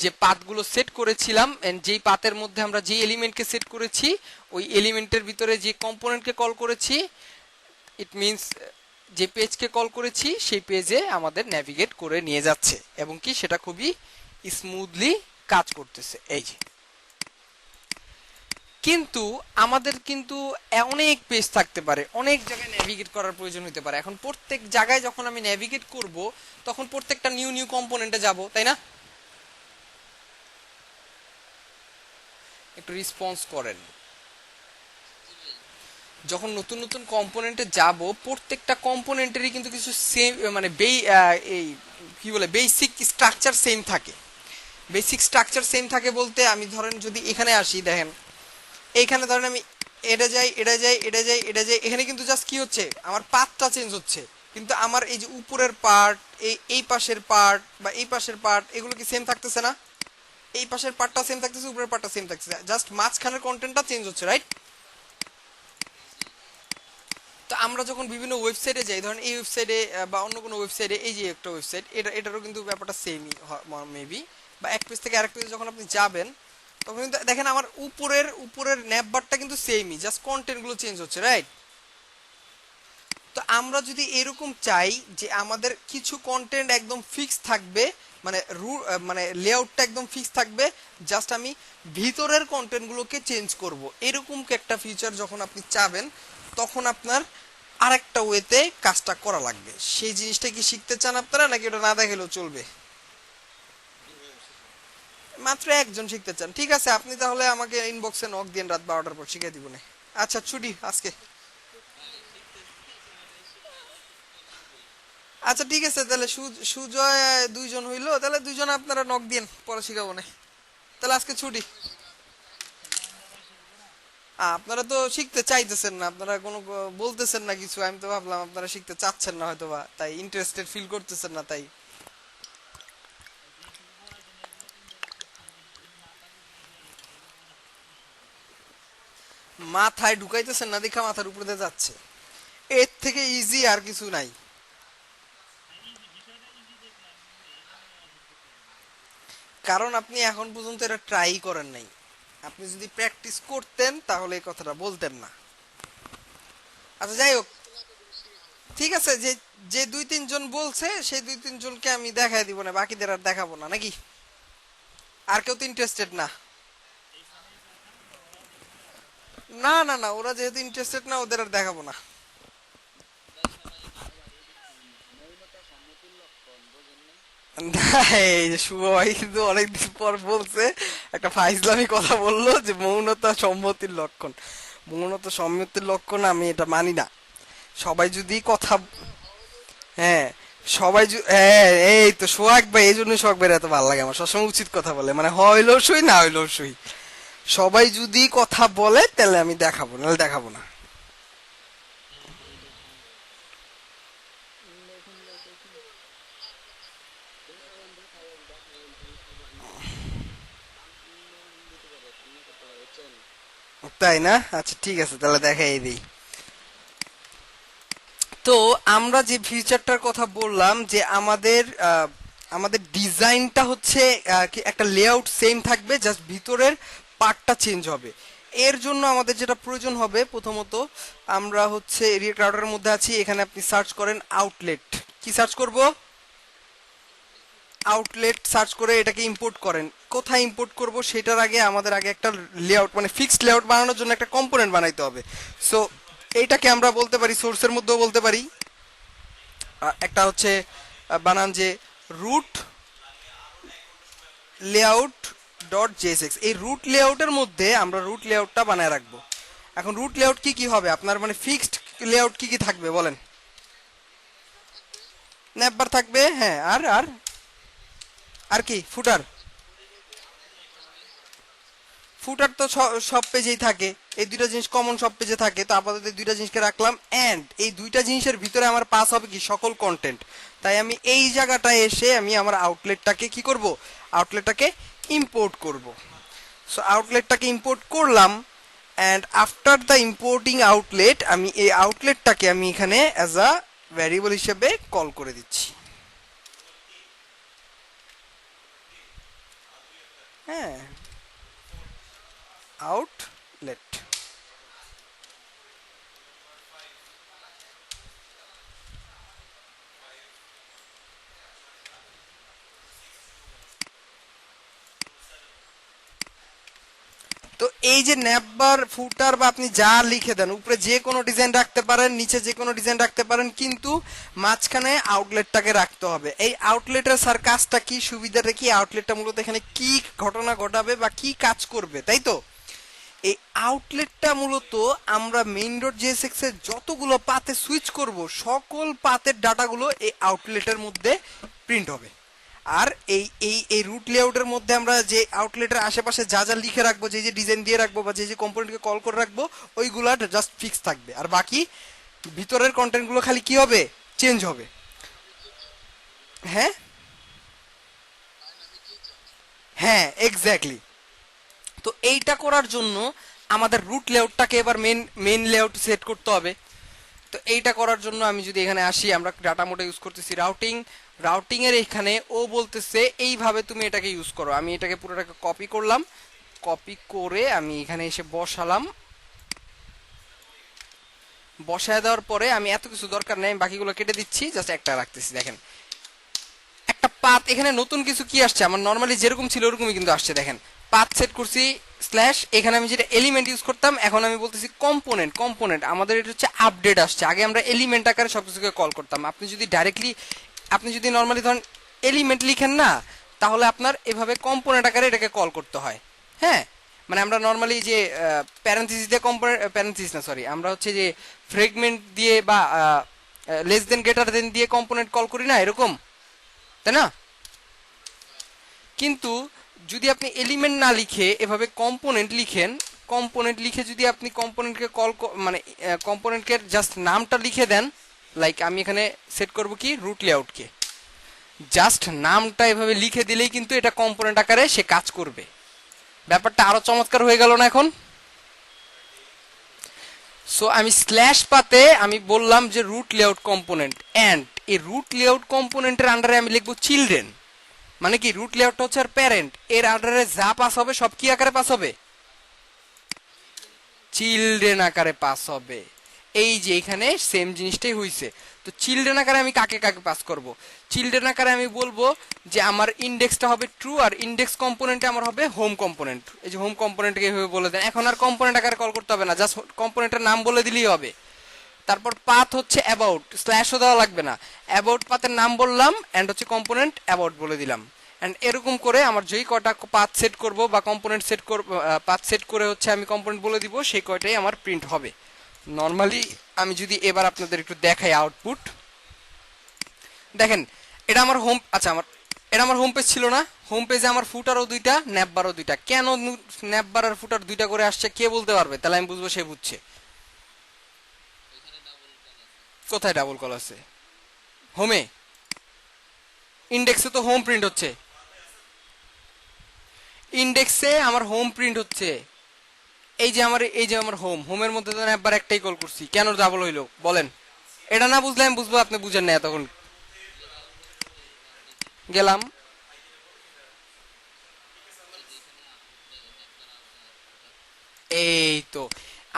যে পাথগুলো সেট করেছিলাম এন্ড যেই পাথের মধ্যে আমরা যে এলিমেন্টকে সেট করেছি ওই এলিমেন্টের ভিতরে যে কম্পোনেন্টকে কল করেছি ইট মিন্স যে পেজকে কল করেছি সেই পেজে আমাদের নেভিগেট করে নিয়ে যাচ্ছে এবং কি সেটা খুবই স্মুথলি কাজ করতেছে এই যে। কিন্তু আমাদের কিন্তু অনেক পেজ থাকতে পারে, অনেক জায়গায় নেভিগেট করার প্রয়োজন হতে পারে। এখন প্রত্যেক জায়গায় যখন আমি নেভিগেট করব তখন প্রত্যেকটা নিউ নিউ কম্পোনেন্টে যাব, তাই না? একটু রেসপন্স করেন। যখন নতুন নতুন কম্পোনেন্টে যাব প্রত্যেকটা কম্পোনেন্টেরই কিন্তু কিছু সেম মানে এই কি বলে বেসিক স্ট্রাকচার সেম থাকে। বেসিক স্ট্রাকচার সেম থাকে বলতে আমি ধরেন যদি এখানে আসি, দেখেন এইখানে ধরেন আমি এটা যাই এটা যাই এটা যাই এটা যাই, এখানে কিন্তু জাস্ট কি হচ্ছে আমার পাথটা চেঞ্জ হচ্ছে, কিন্তু আমার এই যে উপরের পার্ট এই পাশের পার্ট বা এই পাশের পার্ট এগুলো কি সেম থাকতেছে না? এই পাশের পার্টটা সেম থাকতেছে, উপরের পার্টটা সেম থাকতেছে, জাস্ট মাঝখানের কন্টেন্টটা চেঞ্জ হচ্ছে, রাইট? তো আমরা যখন বিভিন্ন ওয়েবসাইটে যাই, ধরেন এই ওয়েবসাইটে বা অন্য কোনো ওয়েবসাইটে, এই যে একটা ওয়েবসাইট এটারও কিন্তু ব্যাপারটা সেমই মেবি, বা এক পেজ থেকে আরেক পেজে যখন আপনি যাবেন তখন কিন্তু দেখেন আমার উপরের ন্যাপবারটা কিন্তু সেমই, জাস্ট কন্টেন্টগুলো চেঞ্জ হচ্ছে, রাইট? তো আমরা যদি এরকম চাই যে আমাদের কিছু কন্টেন্ট একদম ফিক্স থাকবে, মানে মানে লেআউটটা একদম ফিক্স থাকবে, জাস্ট আমি ভিতরের কন্টেন্টগুলোকে চেঞ্জ করব, এরকম একটা ফিচার যখন আপনি চাবেন তখন আপনার আরেকটা ওয়েতে কাজটা করা লাগবে। সেই জিনিসটা কি শিখতে চান আপনারা, নাকি ওটা না দেখালেও চলবে? মাত্র একজন শিখতে চান, ঠিক আছে, আপনি তাহলে আমাকে ইনবক্সে নক দিন, রাত 12টার পর শিখিয়ে দিব না। আচ্ছা ছুটি আজকে। আচ্ছা ঠিক আছে, তাহলে সুজয় দুইজন হইলো, তাহলে দুইজন আপনারা নক দিন, পরে শিখাবো না। তাহলে আজকে ছুটি। আপনারা তো শিখতে চাইতেছেন না, আপনারা কোনো বলতেছেন না কিছু, আমি তো ভাবলাম আপনারা শিখতে চাচ্ছেন না হয়তো, বা তাই ইন্টারেস্টেড ফিল করতেছেন না, তাই মাথায় ঢুকাইতেছেন না দেখা মাথার উপরে দিয়ে যাচ্ছে। এর থেকে ইজি আর কিছু নাই। কারণ আপনি এখন পর্যন্ত এটা ট্রাই করেন নাই। আপনি যদি প্র্যাকটিস করতেন তাহলে এই কথাটা বলতেন না। আচ্ছা যাই হোক, ঠিক আছে, যে যে দুই তিনজন বলছে সেই দুই তিনজনকে আমি দেখাই দিব না, বাকিদের আর দেখাবো না নাকি? আর কেউ তো ইন্টারেস্টেড না? না না না, ওরা যেহেতু ইন্টারেস্টেড না ওদের আর দেখাবো না। এই যে শুভ ভাই কিন্তু অনেকদিন পর বলছে, একটা ফাইজলামি কথা বললো যে মৌনতা সম্মতির লক্ষণ। মৌনতা সম্মতির লক্ষণ আমি এটা মানি না। সবাই যদি কথা, হ্যাঁ হ্যাঁ এই তো সোহাগ ভাই, এই জন্য সোহাগ ভাই এত ভালো লাগে আমার, সবসময় উচিত কথা বলে, মানে হইলেও সই না হইলেও সই। সবাই যদি কথা বলে তাহলে আমি দেখাবো, নাহলে দেখাবো না। তাই না? আচ্ছা ঠিক আছে, তাহলে দেখাই দিই। তো আমরা যে ফিচারটার কথা বললাম যে আমাদের ডিজাইনটা হচ্ছে একটা লেআউট সেম থাকবে, জাস্ট ভিতরের পার্টটা চেঞ্জ হবে। এর জন্য আমাদের যেটা প্রয়োজন হবে, প্রথমত আমরা হচ্ছে রিয়েক্ট রাউটারের মধ্যে আছি, এখানে আপনি সার্চ করেন আউটলেট। কি সার্চ করব? আউটলেট সার্চ করে এটাকে ইম্পোর্ট করেন। কোথায় ইম্পোর্ট করব সেটার আগে আমাদের আগে একটা লেআউট মানে ফিক্সড লেআউট বানানোর জন্য একটা কম্পোনেন্ট বানাইতে হবে। সো এইটাকে আমরা বলতে পারি, সোর্সের মধ্যেও বলতে পারি, একটা হচ্ছে বানান যে রুট লেআউট ডট জেএসএক্স। এই রুট লেআউটের মধ্যে আমরা রুট লেআউটটা বানায় রাখবো। এখন রুট লেআউট কি কি হবে আপনার, মানে ফিক্সড লেআউট কি কি থাকবে বলেন? ন্যাপবার থাকবে, হ্যাঁ, আর আর আর কি ফুটার? ফুটার তো সব পেজেই থাকে, এই দুইটা জিনিস কমন সব পেজে থাকে, তো আপাতত এই দুইটা জিনিসকে রাখলাম। এন্ড এই দুইটা জিনিসের ভিতরে আমার পাস হবে কি সকল কন্টেন্ট। তাই আমি এই জায়গাটায় এসে আমি আমার আউটলেটটাকে কি করব, আউটলেটটাকে ইম্পোর্ট করব। সো আউটলেটটাকে ইম্পোর্ট করলাম, and after the importing outlet আমি এই আউটলেটটাকে আমি এখানে অ্যাজ আ ভ্যারিয়েবল হিসেবে কল করে দিচ্ছি। হ্যাঁ, আউটলেট। তো এই যে ন্যাপবার ফুটার বা আপনি যা লিখে দেন, উপরে যে কোনো ডিজাইন রাখতে পারেন, নিচে যে কোনো ডিজাইন রাখতে পারেন, কিন্তু মাঝখানে আউটলেটটাকে রাখতে হবে। এই আউটলেটের স্যার কাজটা কি, সুবিধাটা কি, আউটলেটটা মূলত এখানে কি ঘটনা ঘটাবে বা কি কাজ করবে, তাই তো? এই আউটলেটটা মূলত আমরা মেইন ডট জেএসএক্স এর যতগুলো পাতে সুইচ করব, সকল পাতের ডাটাগুলো এই আউটলেটের মধ্যে প্রিন্ট হবে। আর এই এই এই রুট লেআউটের মধ্যে আমরা যে আউটলেটের আশেপাশে যা যা লিখে রাখবো, যে যে ডিজাইন দিয়ে রাখবো বা যে যে কম্পোনেন্টকে কল করে রাখবো, ওইগুলা জাস্ট ফিক্স থাকবে। আর বাকি ভিতরের কন্টেন্টগুলো খালি কি হবে, চেঞ্জ হবে। হ্যাঁ, হ্যাঁ, এক্স্যাক্টলি। তো এইটা করার জন্য আমাদের রুট লেআউটটাকে এবার মেইন লেআউট সেট করতে হবে। তো এইটা করার জন্য আমি যদি এখানে আসি, আমরা ডাটা মোডে ইউজ করতেছি রাউটিং। রাউটিং এর এখানে ও বলতেছে এইভাবে তুমি এটাকে ইউজ করো। আমি এটাকে পুরোটাকে কপি করলাম, কপি করে আমি এখানে এসে বসালাম। বসায় দেওয়ার পরে আমি এত কিছু দরকার নেই, আমি বাকিগুলো কেটে দিচ্ছি, জাস্ট একটা রাখতেছি। দেখেন একটা পাথ, এখানে নতুন কিছু কি আসছে, আমার নর্মালি যেরকম ছিল ওরকমই কিন্তু আসছে। দেখেন পাথ সেট করছি স্ল্যাশ, এখানে আমি যেটা এলিমেন্ট ইউজ করতাম এখন আমি বলতেছি কম্পোনেন্ট। কম্পোনেন্ট আমাদের এটা হচ্ছে আপডেট আসছে, আগে আমরা এলিমেন্ট আকারে সবকিছুকে কল করতাম। আপনি যদি ডাইরেক্টলি, আপনি যদি নর্মালি ধরেন এলিমেন্ট লিখেন না, তাহলে আপনার এভাবে কম্পোনেন্ট আকারে এটাকে কল করতে হয়। হ্যাঁ, মানে আমরা নর্মালি যে প্যারেন্থিসিস দিয়ে কম্পোনেন্ট, প্যারেন্থিসিস না সরি, আমরা হচ্ছে যে ফ্রেগমেন্ট দিয়ে বা লেস দেন গ্রেটার দেন দিয়ে কম্পোনেন্ট কল করি না, এরকম, তাই না? কিন্তু যদি আপনি এলিমেন্ট না লিখে এভাবে কম্পোনেন্ট লিখেন, কম্পোনেন্ট লিখে যদি আপনি কম্পোনেন্টকে কল, মানে কম্পোনেন্টকে জাস্ট নামটা লিখে দেন, লাইক আমি এখানে সেট করব কি রুট লেআউটকে, জাস্ট নামটা এভাবে লিখে দিলেই কিন্তু এটা কম্পোনেন্ট আকারে সে কাজ করবে। ব্যাপারটা আরো চমৎকার হয়ে গেল না এখন? সো আমি স্ল্যাশ পাতে আমি বললাম যে রুট লেআউট কম্পোনেন্ট, এন্ড এই রুট লেআউট কম্পোনেন্টের আন্ডারে আমি লিখবো চিলড্রেন। মানে কি, রুট লেআউটটা হচ্ছে আর প্যারেন্ট, এর আন্ডারে যা পাস হবে সব কি আকারে পাস হবে, চিলড্রেন আকারে পাস হবে। এই যে এখানে সেম জিনিসটাই হইছে। তো চিলড্রেন আকারে আমি কাকে কাকে পাস করব, চিলড্রেন আকারে আমি বলবো যে আমার ইন্ডেক্সটা হবে ট্রু, আর ইন্ডেক্স কম্পোনেন্টে আমার হবে হোম কম্পোনেন্ট। এই যে হোম কম্পোনেন্টকে এইভাবে বলে দেন, এখন আর কম্পোনেন্ট আকারে কল করতে হবে না, জাস্ট কম্পোনেন্টের নাম বলে দিলেই হবে। তারপর পাথ হচ্ছে অ্যাবাউট, স্ল্যাশও দেওয়া লাগবে না, অ্যাবাউট পাথের নাম বললাম, এন্ড হচ্ছে কম্পোনেন্ট অ্যাবাউট বলে দিলাম। এন্ড এরকম করে আমার যেই কয়টা পাথ সেট করব বা কম্পোনেন্ট সেট করব, পাথ সেট করে হচ্ছে আমি কম্পোনেন্ট বলে দিব, সেই কয়টাই আমার প্রিন্ট হবে। নর্মালি আমি যদি এবার আপনাদের একটু দেখাই আউটপুট, দেখেন এটা আমার হোম, আচ্ছা আমার এটা আমার হোম পেজ ছিল না, হোম পেজে আমার ফুটারও দুইটা, ন্যাপবারও দুইটা। কেন ন্যাপবার আর ফুটার দুইটা করে আসছে কে বলতে পারবে? তাহলে আমি বুঝবো সে বুঝছে। কোথায় ডাবল কল আছে? হোমে, ইন্ডেক্সে তো হোম প্রিন্ট হচ্ছে, ইন্ডেক্সে আমার হোম প্রিন্ট হচ্ছে। এই যে আমার হোমের মধ্যে তো একবার একটাই কল করছি, কেন ডাবল হইলো বলেন? এটা না বুঝলে আমি বুঝবো আপনি বুঝেন না তখন। গেলাম, এই তো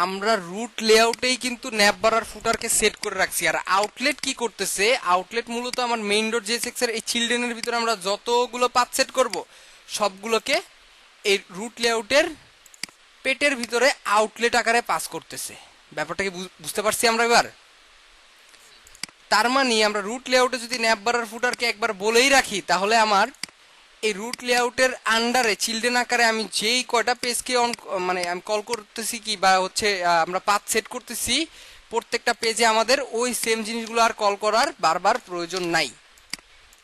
আমরা রুট লেআউটেই কিন্তু ন্যাপবার আর ফুটারকে সেট করে রাখছি। আর আউটলেট কি করতেছে, আউটলেট মূলত আমার মেইন ডট জেএসএক্স এর এই চিলড্রেনের ভিতরে আমরা যতগুলো পাথ সেট করব সবগুলোকে এই রুট লেআউটের পেটের ভিতরে আউটলেট আকারে পাস করতেছে। ব্যাপারটাকে বুঝতে পারছি আমরা এবার? তার মানে আমরা রুট লেআউটে যদি ন্যাপবার আর ফুটারকে একবার বলেই রাখি, তাহলে আমার এই রুট লেআউটের আন্ডারে চিলড্রেন আকারে আমি যেই কয়টা পেজকে অন, মানে আমি কল করতেছি কি বা হচ্ছে আমরা পাথ সেট করতেছি, প্রত্যেকটা পেজে আমাদের ওই সেম জিনিসগুলো আর কল করার বারবার প্রয়োজন নাই।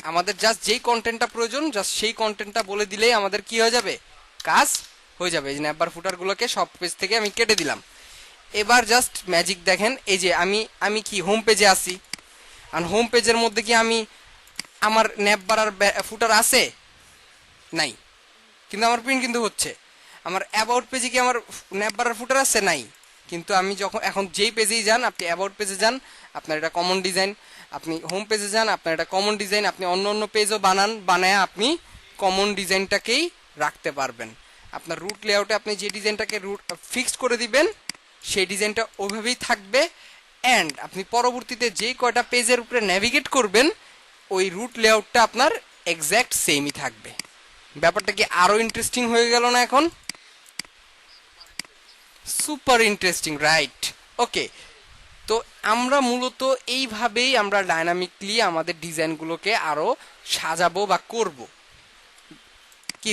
আমাদের জাস্ট যেই কন্টেন্টটা প্রয়োজন, জাস্ট সেই কন্টেন্টটা বলে দিলেই আমাদের কি হয়ে যাবে, কাজ হয়ে যাবে। এই যে ন্যাপবার ফুটারগুলোকে সব পেজ থেকে আমি কেটে দিলাম। এবার জাস্ট ম্যাজিক দেখেন, এই যে আমি আমি কি হোম পেজে আছি, আর হোম পেজের মধ্যে কি আমি আমার ন্যাপবার আর ফুটার আছে? নাই, কিন্তু আমার প্রিন্ট কিন্তু হচ্ছে। আমার অ্যাবাউট পেজে কি আমার ন্যাপবার আর ফুটার আছে? নাই, কিন্তু আমি যখন এখন যেই পেজেই যান, আপনি অ্যাবাউট পেজে যান আপনার এটা কমন ডিজাইন, আপনি হোম পেজে যান আপনার এটা কমন ডিজাইন, আপনি অন্য অন্য পেজও বানান, বানায় আপনি কমন ডিজাইনটাকেই রাখতে পারবেন। আপনার রুট লেআউটে আপনি যে ডিজাইনটাকে রুট ফিক্সড করে দিবেন সেই ডিজাইনটা ওইভাবেই থাকবে, অ্যান্ড আপনি পরবর্তীতে যে কয়টা পেজের উপরে নেভিগেট করবেন ওই রুট লেআউটটা আপনার এক্স্যাক্ট সেমই থাকবে। ব্যাপারটা কি আরো ইন্টারেস্টিং হয়ে গেল না এখন? Super interesting, right? ওকে, তো আমরা মূলত এইভাবেই আমরা ডাইনামিকলি আমাদের ডিজাইনগুলোকে আরো সাজাবো বা করব। কি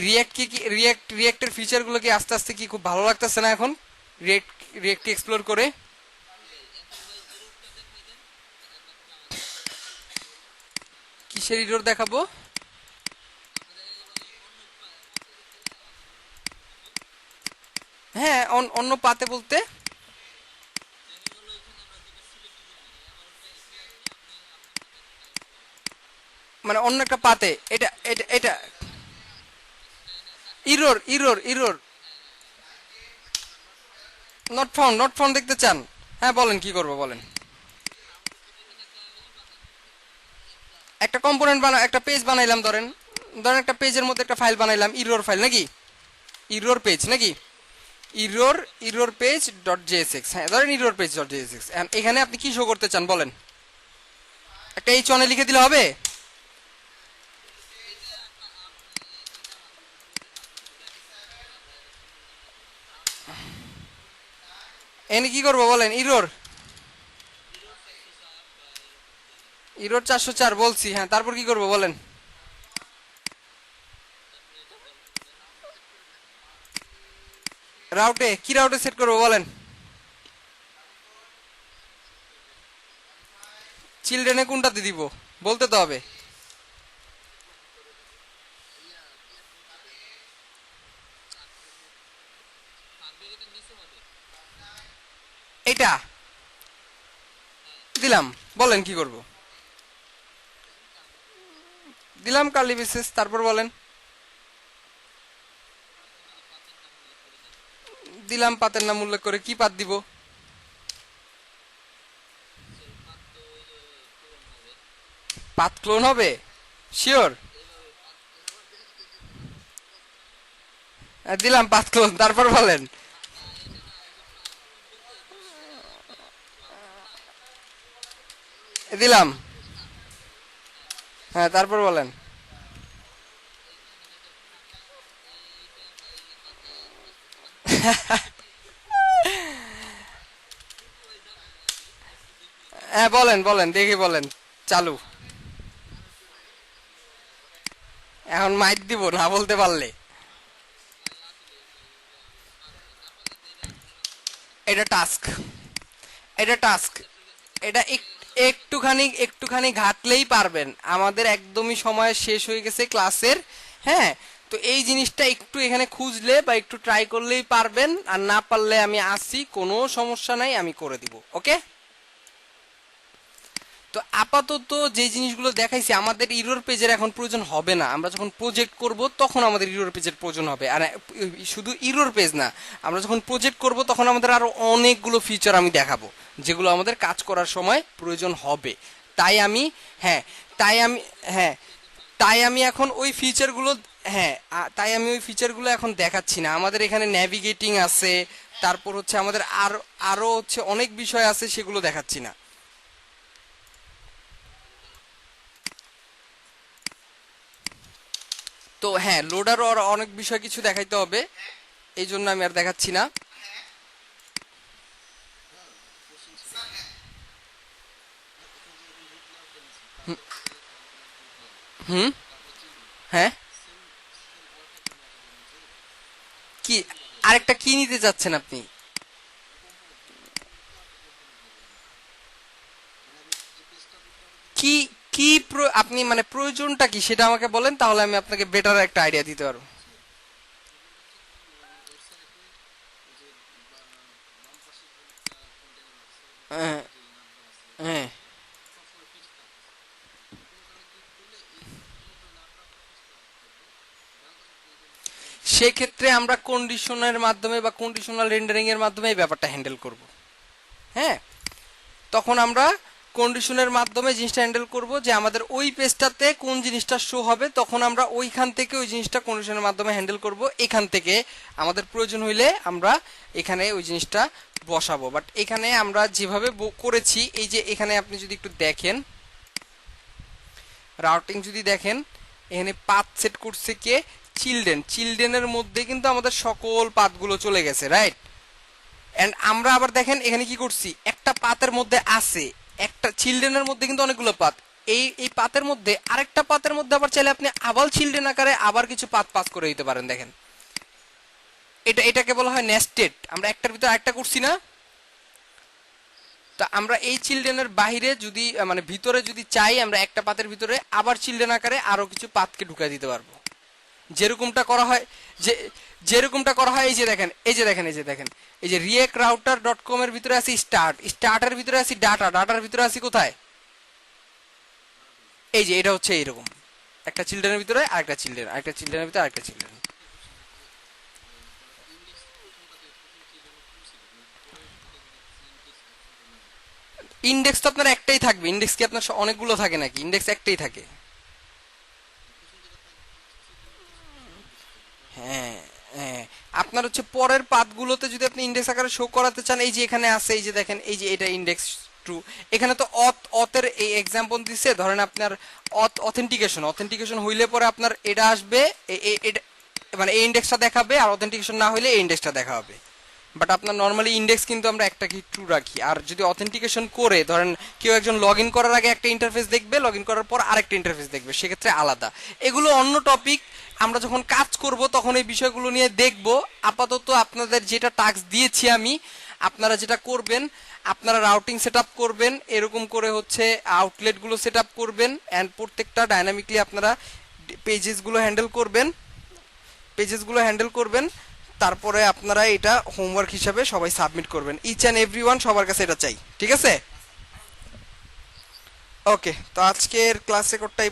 রিয়্যাক্টের ফিচারগুলো কি আস্তে আস্তে কি খুব ভালো লাগতেছে না এখন রিয়্যাক্ট এক্সপ্লোর করে? কিসের এরর দেখাবো? হ্যাঁ, অন্য পাতে বলতে মানে অন্য একটা পাতে এটা এটা এটা ইরর নট ফাউন্ড দেখতে চান? হ্যাঁ বলেন কি করবো বলেন। একটা কম্পোনেন্ট একটা পেজ বানাইলাম, ধরেন একটা পেজের মধ্যে একটা ফাইল বানাইলাম, ইরর ফাইল নাকি, ইরর পেজ নাকি, ইরর পেজ ডট জেএসএক্স। হ্যাঁ ধরেন ইরর পেজ ডট জেএসএক্স। এখানে আপনি কি শো করতে চান বলেন? একটা H1 লিখে দিলে হবে? এনে কি করবো বলেন? ইরর 404 বলছি, হ্যাঁ তারপর কি করবো বলেন? কি রাউটে সেট করবো বলেন? চিলড্রেনে কোনটাতে দিব বলতে তো হবে। এটা দিলাম, বলেন কি করব? দিলাম কার্লি ব্রেসেস, তারপর বলেন? দিলাম পাতের নাম উল্লেখ করে। কি পাত দিব? পাত ক্লোন হবে? শিওর? দিলাম পাত ক্লোন, তারপর বলেন? দিলাম, হ্যাঁ তারপর বলেন? হ্যাঁ বলেন দেখি বলেন। চালু। এখন মাইক দিব না বলতে পারলে? এটা টাস্ক, এটা টাস্ক, এটা একটুখানি ঘাটলেই পারবেন। আমাদের একদমই সময় শেষ হয়ে গেছে ক্লাসের। হ্যাঁ, তো এই জিনিসটা একটু এখানে খুঁজলে বা একটু ট্রাই করলেই পারবেন, আর না পারলে আমি আসি, কোনো সমস্যা নাই, আমি করে দিব। ওকে, তো আপাতত যে জিনিসগুলো দেখাইছি আমাদের ইরর পেজের এখন প্রয়োজন হবে না। আমরা যখন প্রজেক্ট করব তখন আমাদের ইরর পেজের প্রয়োজন হবে। আর শুধু ইরর পেজ না, আমরা যখন প্রজেক্ট করব তখন আমাদের আরো অনেকগুলো ফিচার আমি দেখাবো যেগুলো আমাদের কাজ করার সময় প্রয়োজন হবে। তাই আমি হ্যাঁ তাই আমি হ্যাঁ তাই আমি এখন ওই ফিচারগুলো হ্যাঁ তাই আমি ওই ফিচারগুলো এখন দেখাচ্ছি না। আমাদের এখানে ন্যাভিগেটিং আছে, তারপর হচ্ছে আমাদের আরো হচ্ছে অনেক বিষয় আছে, সেগুলো দেখাচ্ছি না। তো হ্যাঁ, লোডারও আর অনেক বিষয় কিছু দেখাইতে হবে, এই জন্য আমি আর দেখাচ্ছি না। হুম, হ্যাঁ, কি আরেকটা কি নিতে চাচ্ছেন আপনি? কি আপনি মানে প্রয়োজনটা কি সেটা আমাকে বলেন, তাহলে আমি আপনাকে বেটার একটা আইডিয়া দিতে পারবো। হ্যাঁ, হ্যাঁ, সেক্ষেত্রে আমরা কন্ডিশনের মাধ্যমে বা কন্ডিশনাল রেন্ডারিং এর মাধ্যমে এই ব্যাপারটা হ্যান্ডেল করব। হ্যাঁ, তখন আমরা কন্ডিশনের মাধ্যমে জিনিসটা হ্যান্ডেল করব যে আমাদের ওই পেজটাতে কোন জিনিসটা শো হবে, তখন আমরা ওইখান থেকে ওই জিনিসটা কন্ডিশনের মাধ্যমে হ্যান্ডেল করব। এখান থেকে আমাদের প্রয়োজন হইলে আমরা এখানে ওই জিনিসটা বসাবো। বাট এখানে আমরা যেভাবে করেছি, এই যে এখানে আপনি যদি একটু দেখেন, রাউটিং যদি দেখেন, এখানে পাথ সেট করছে কে? চিলড্রেনের মধ্যে কিন্তু আমাদের সকল পাথগুলো চলে গেছে, রাইট? এন্ড আমরা আবার দেখেন এখানে কি করছি, একটা পাতের মধ্যে আছে, একটা চিলড্রেনের মধ্যে কিন্তু অনেকগুলো পাত, এই পাতের মধ্যে আরেকটা পাতের মধ্যে আবার চাইলে আপনি আবার চিলড্রেন আকারে আবার কিছু পাত পাস করে দিতে পারেন। দেখেন এটাকে বলা হয় নেস্টেড। আমরা একটার ভিতরে আরেকটা করছি না? তো আমরা এই চিলড্রেনের বাইরে যদি মানে ভিতরে যদি চাই, আমরা একটা পাতের ভিতরে আবার চিলড্রেন আকারে আরো কিছু পাতকে ঢুকাই দিতে পারবো। যেরকমটা করা হয়, যেরকমটা করা হয়, এই যে দেখেন এই যে react-router.com এর ভিতরে আছে স্টার্টের ভিতরে আছে ডাটার ভিতরে আছে কোথায়? এই যে এটা হচ্ছে এইরকম একটা চিলড্রেনের ভিতরে আরেকটা চিলড্রেনের ভিতরে আরেকটা চিলড্রেন। ইন্ডেক্স তো আপনার একটাই থাকবে। ইন্ডেক্স কি আপনার অনেকগুলো থাকে নাকি? ইন্ডেক্স একটাই থাকে। হ্যাঁ হ্যাঁ, আপনার হচ্ছে পরের পাথগুলোতে যদি আপনি ইন্ডেক্স আকারে শো করাতে চান, এই যে এখানে আছে, এই যে দেখেন, এই যে এটা ইন্ডেক্স টু। এখানে তো অথের এই এক্সাম্পল দিচ্ছে, ধরেন আপনার অথেন্টিকেশন হইলে পরে আপনার এটা আসবে, মানে এই ইন্ডেক্সটা দেখাবে, আর অথেন্টিকেশন না হইলে এই ইন্ডেক্সটা দেখা হবে। বাট আপনার নর্মালি ইন্ডেক্স কিন্তু আমরা একটা কি ট্রু রাখি। আর যদি অথেন্টিকেশন করে ধরেন কেউ একজন লগ ইন করার আগে একটা ইন্টারফেস দেখবে, লগ ইন করার পর আরেকটা ইন্টারফেস দেখবে, সেক্ষেত্রে আলাদা। এগুলো অন্য টপিক, আমরা যখন কাজ করব তখন এই বিষয়গুলো নিয়ে দেখব। আপাতত আপনাদের যেটা টাস্ক দিয়েছি আমি, আপনারা যেটা করবেন, আপনারা রাউটিং সেট করবেন, এরকম করে হচ্ছে আউটলেটগুলো সেট করবেন, অ্যান্ড প্রত্যেকটা ডাইনামিকলি আপনারা পেজেসগুলো হ্যান্ডেল করবেন। তারপরে আপনারা এটা হোমওয়ার্ক হিসাবে সবাই সাবমিট করবেন। ইচ অ্যান্ড এভরিওয়ান, সবার কাছে এটা চাই, ঠিক আছে? ওকে, তো আজকের ক্লাস রেকর্ডটাই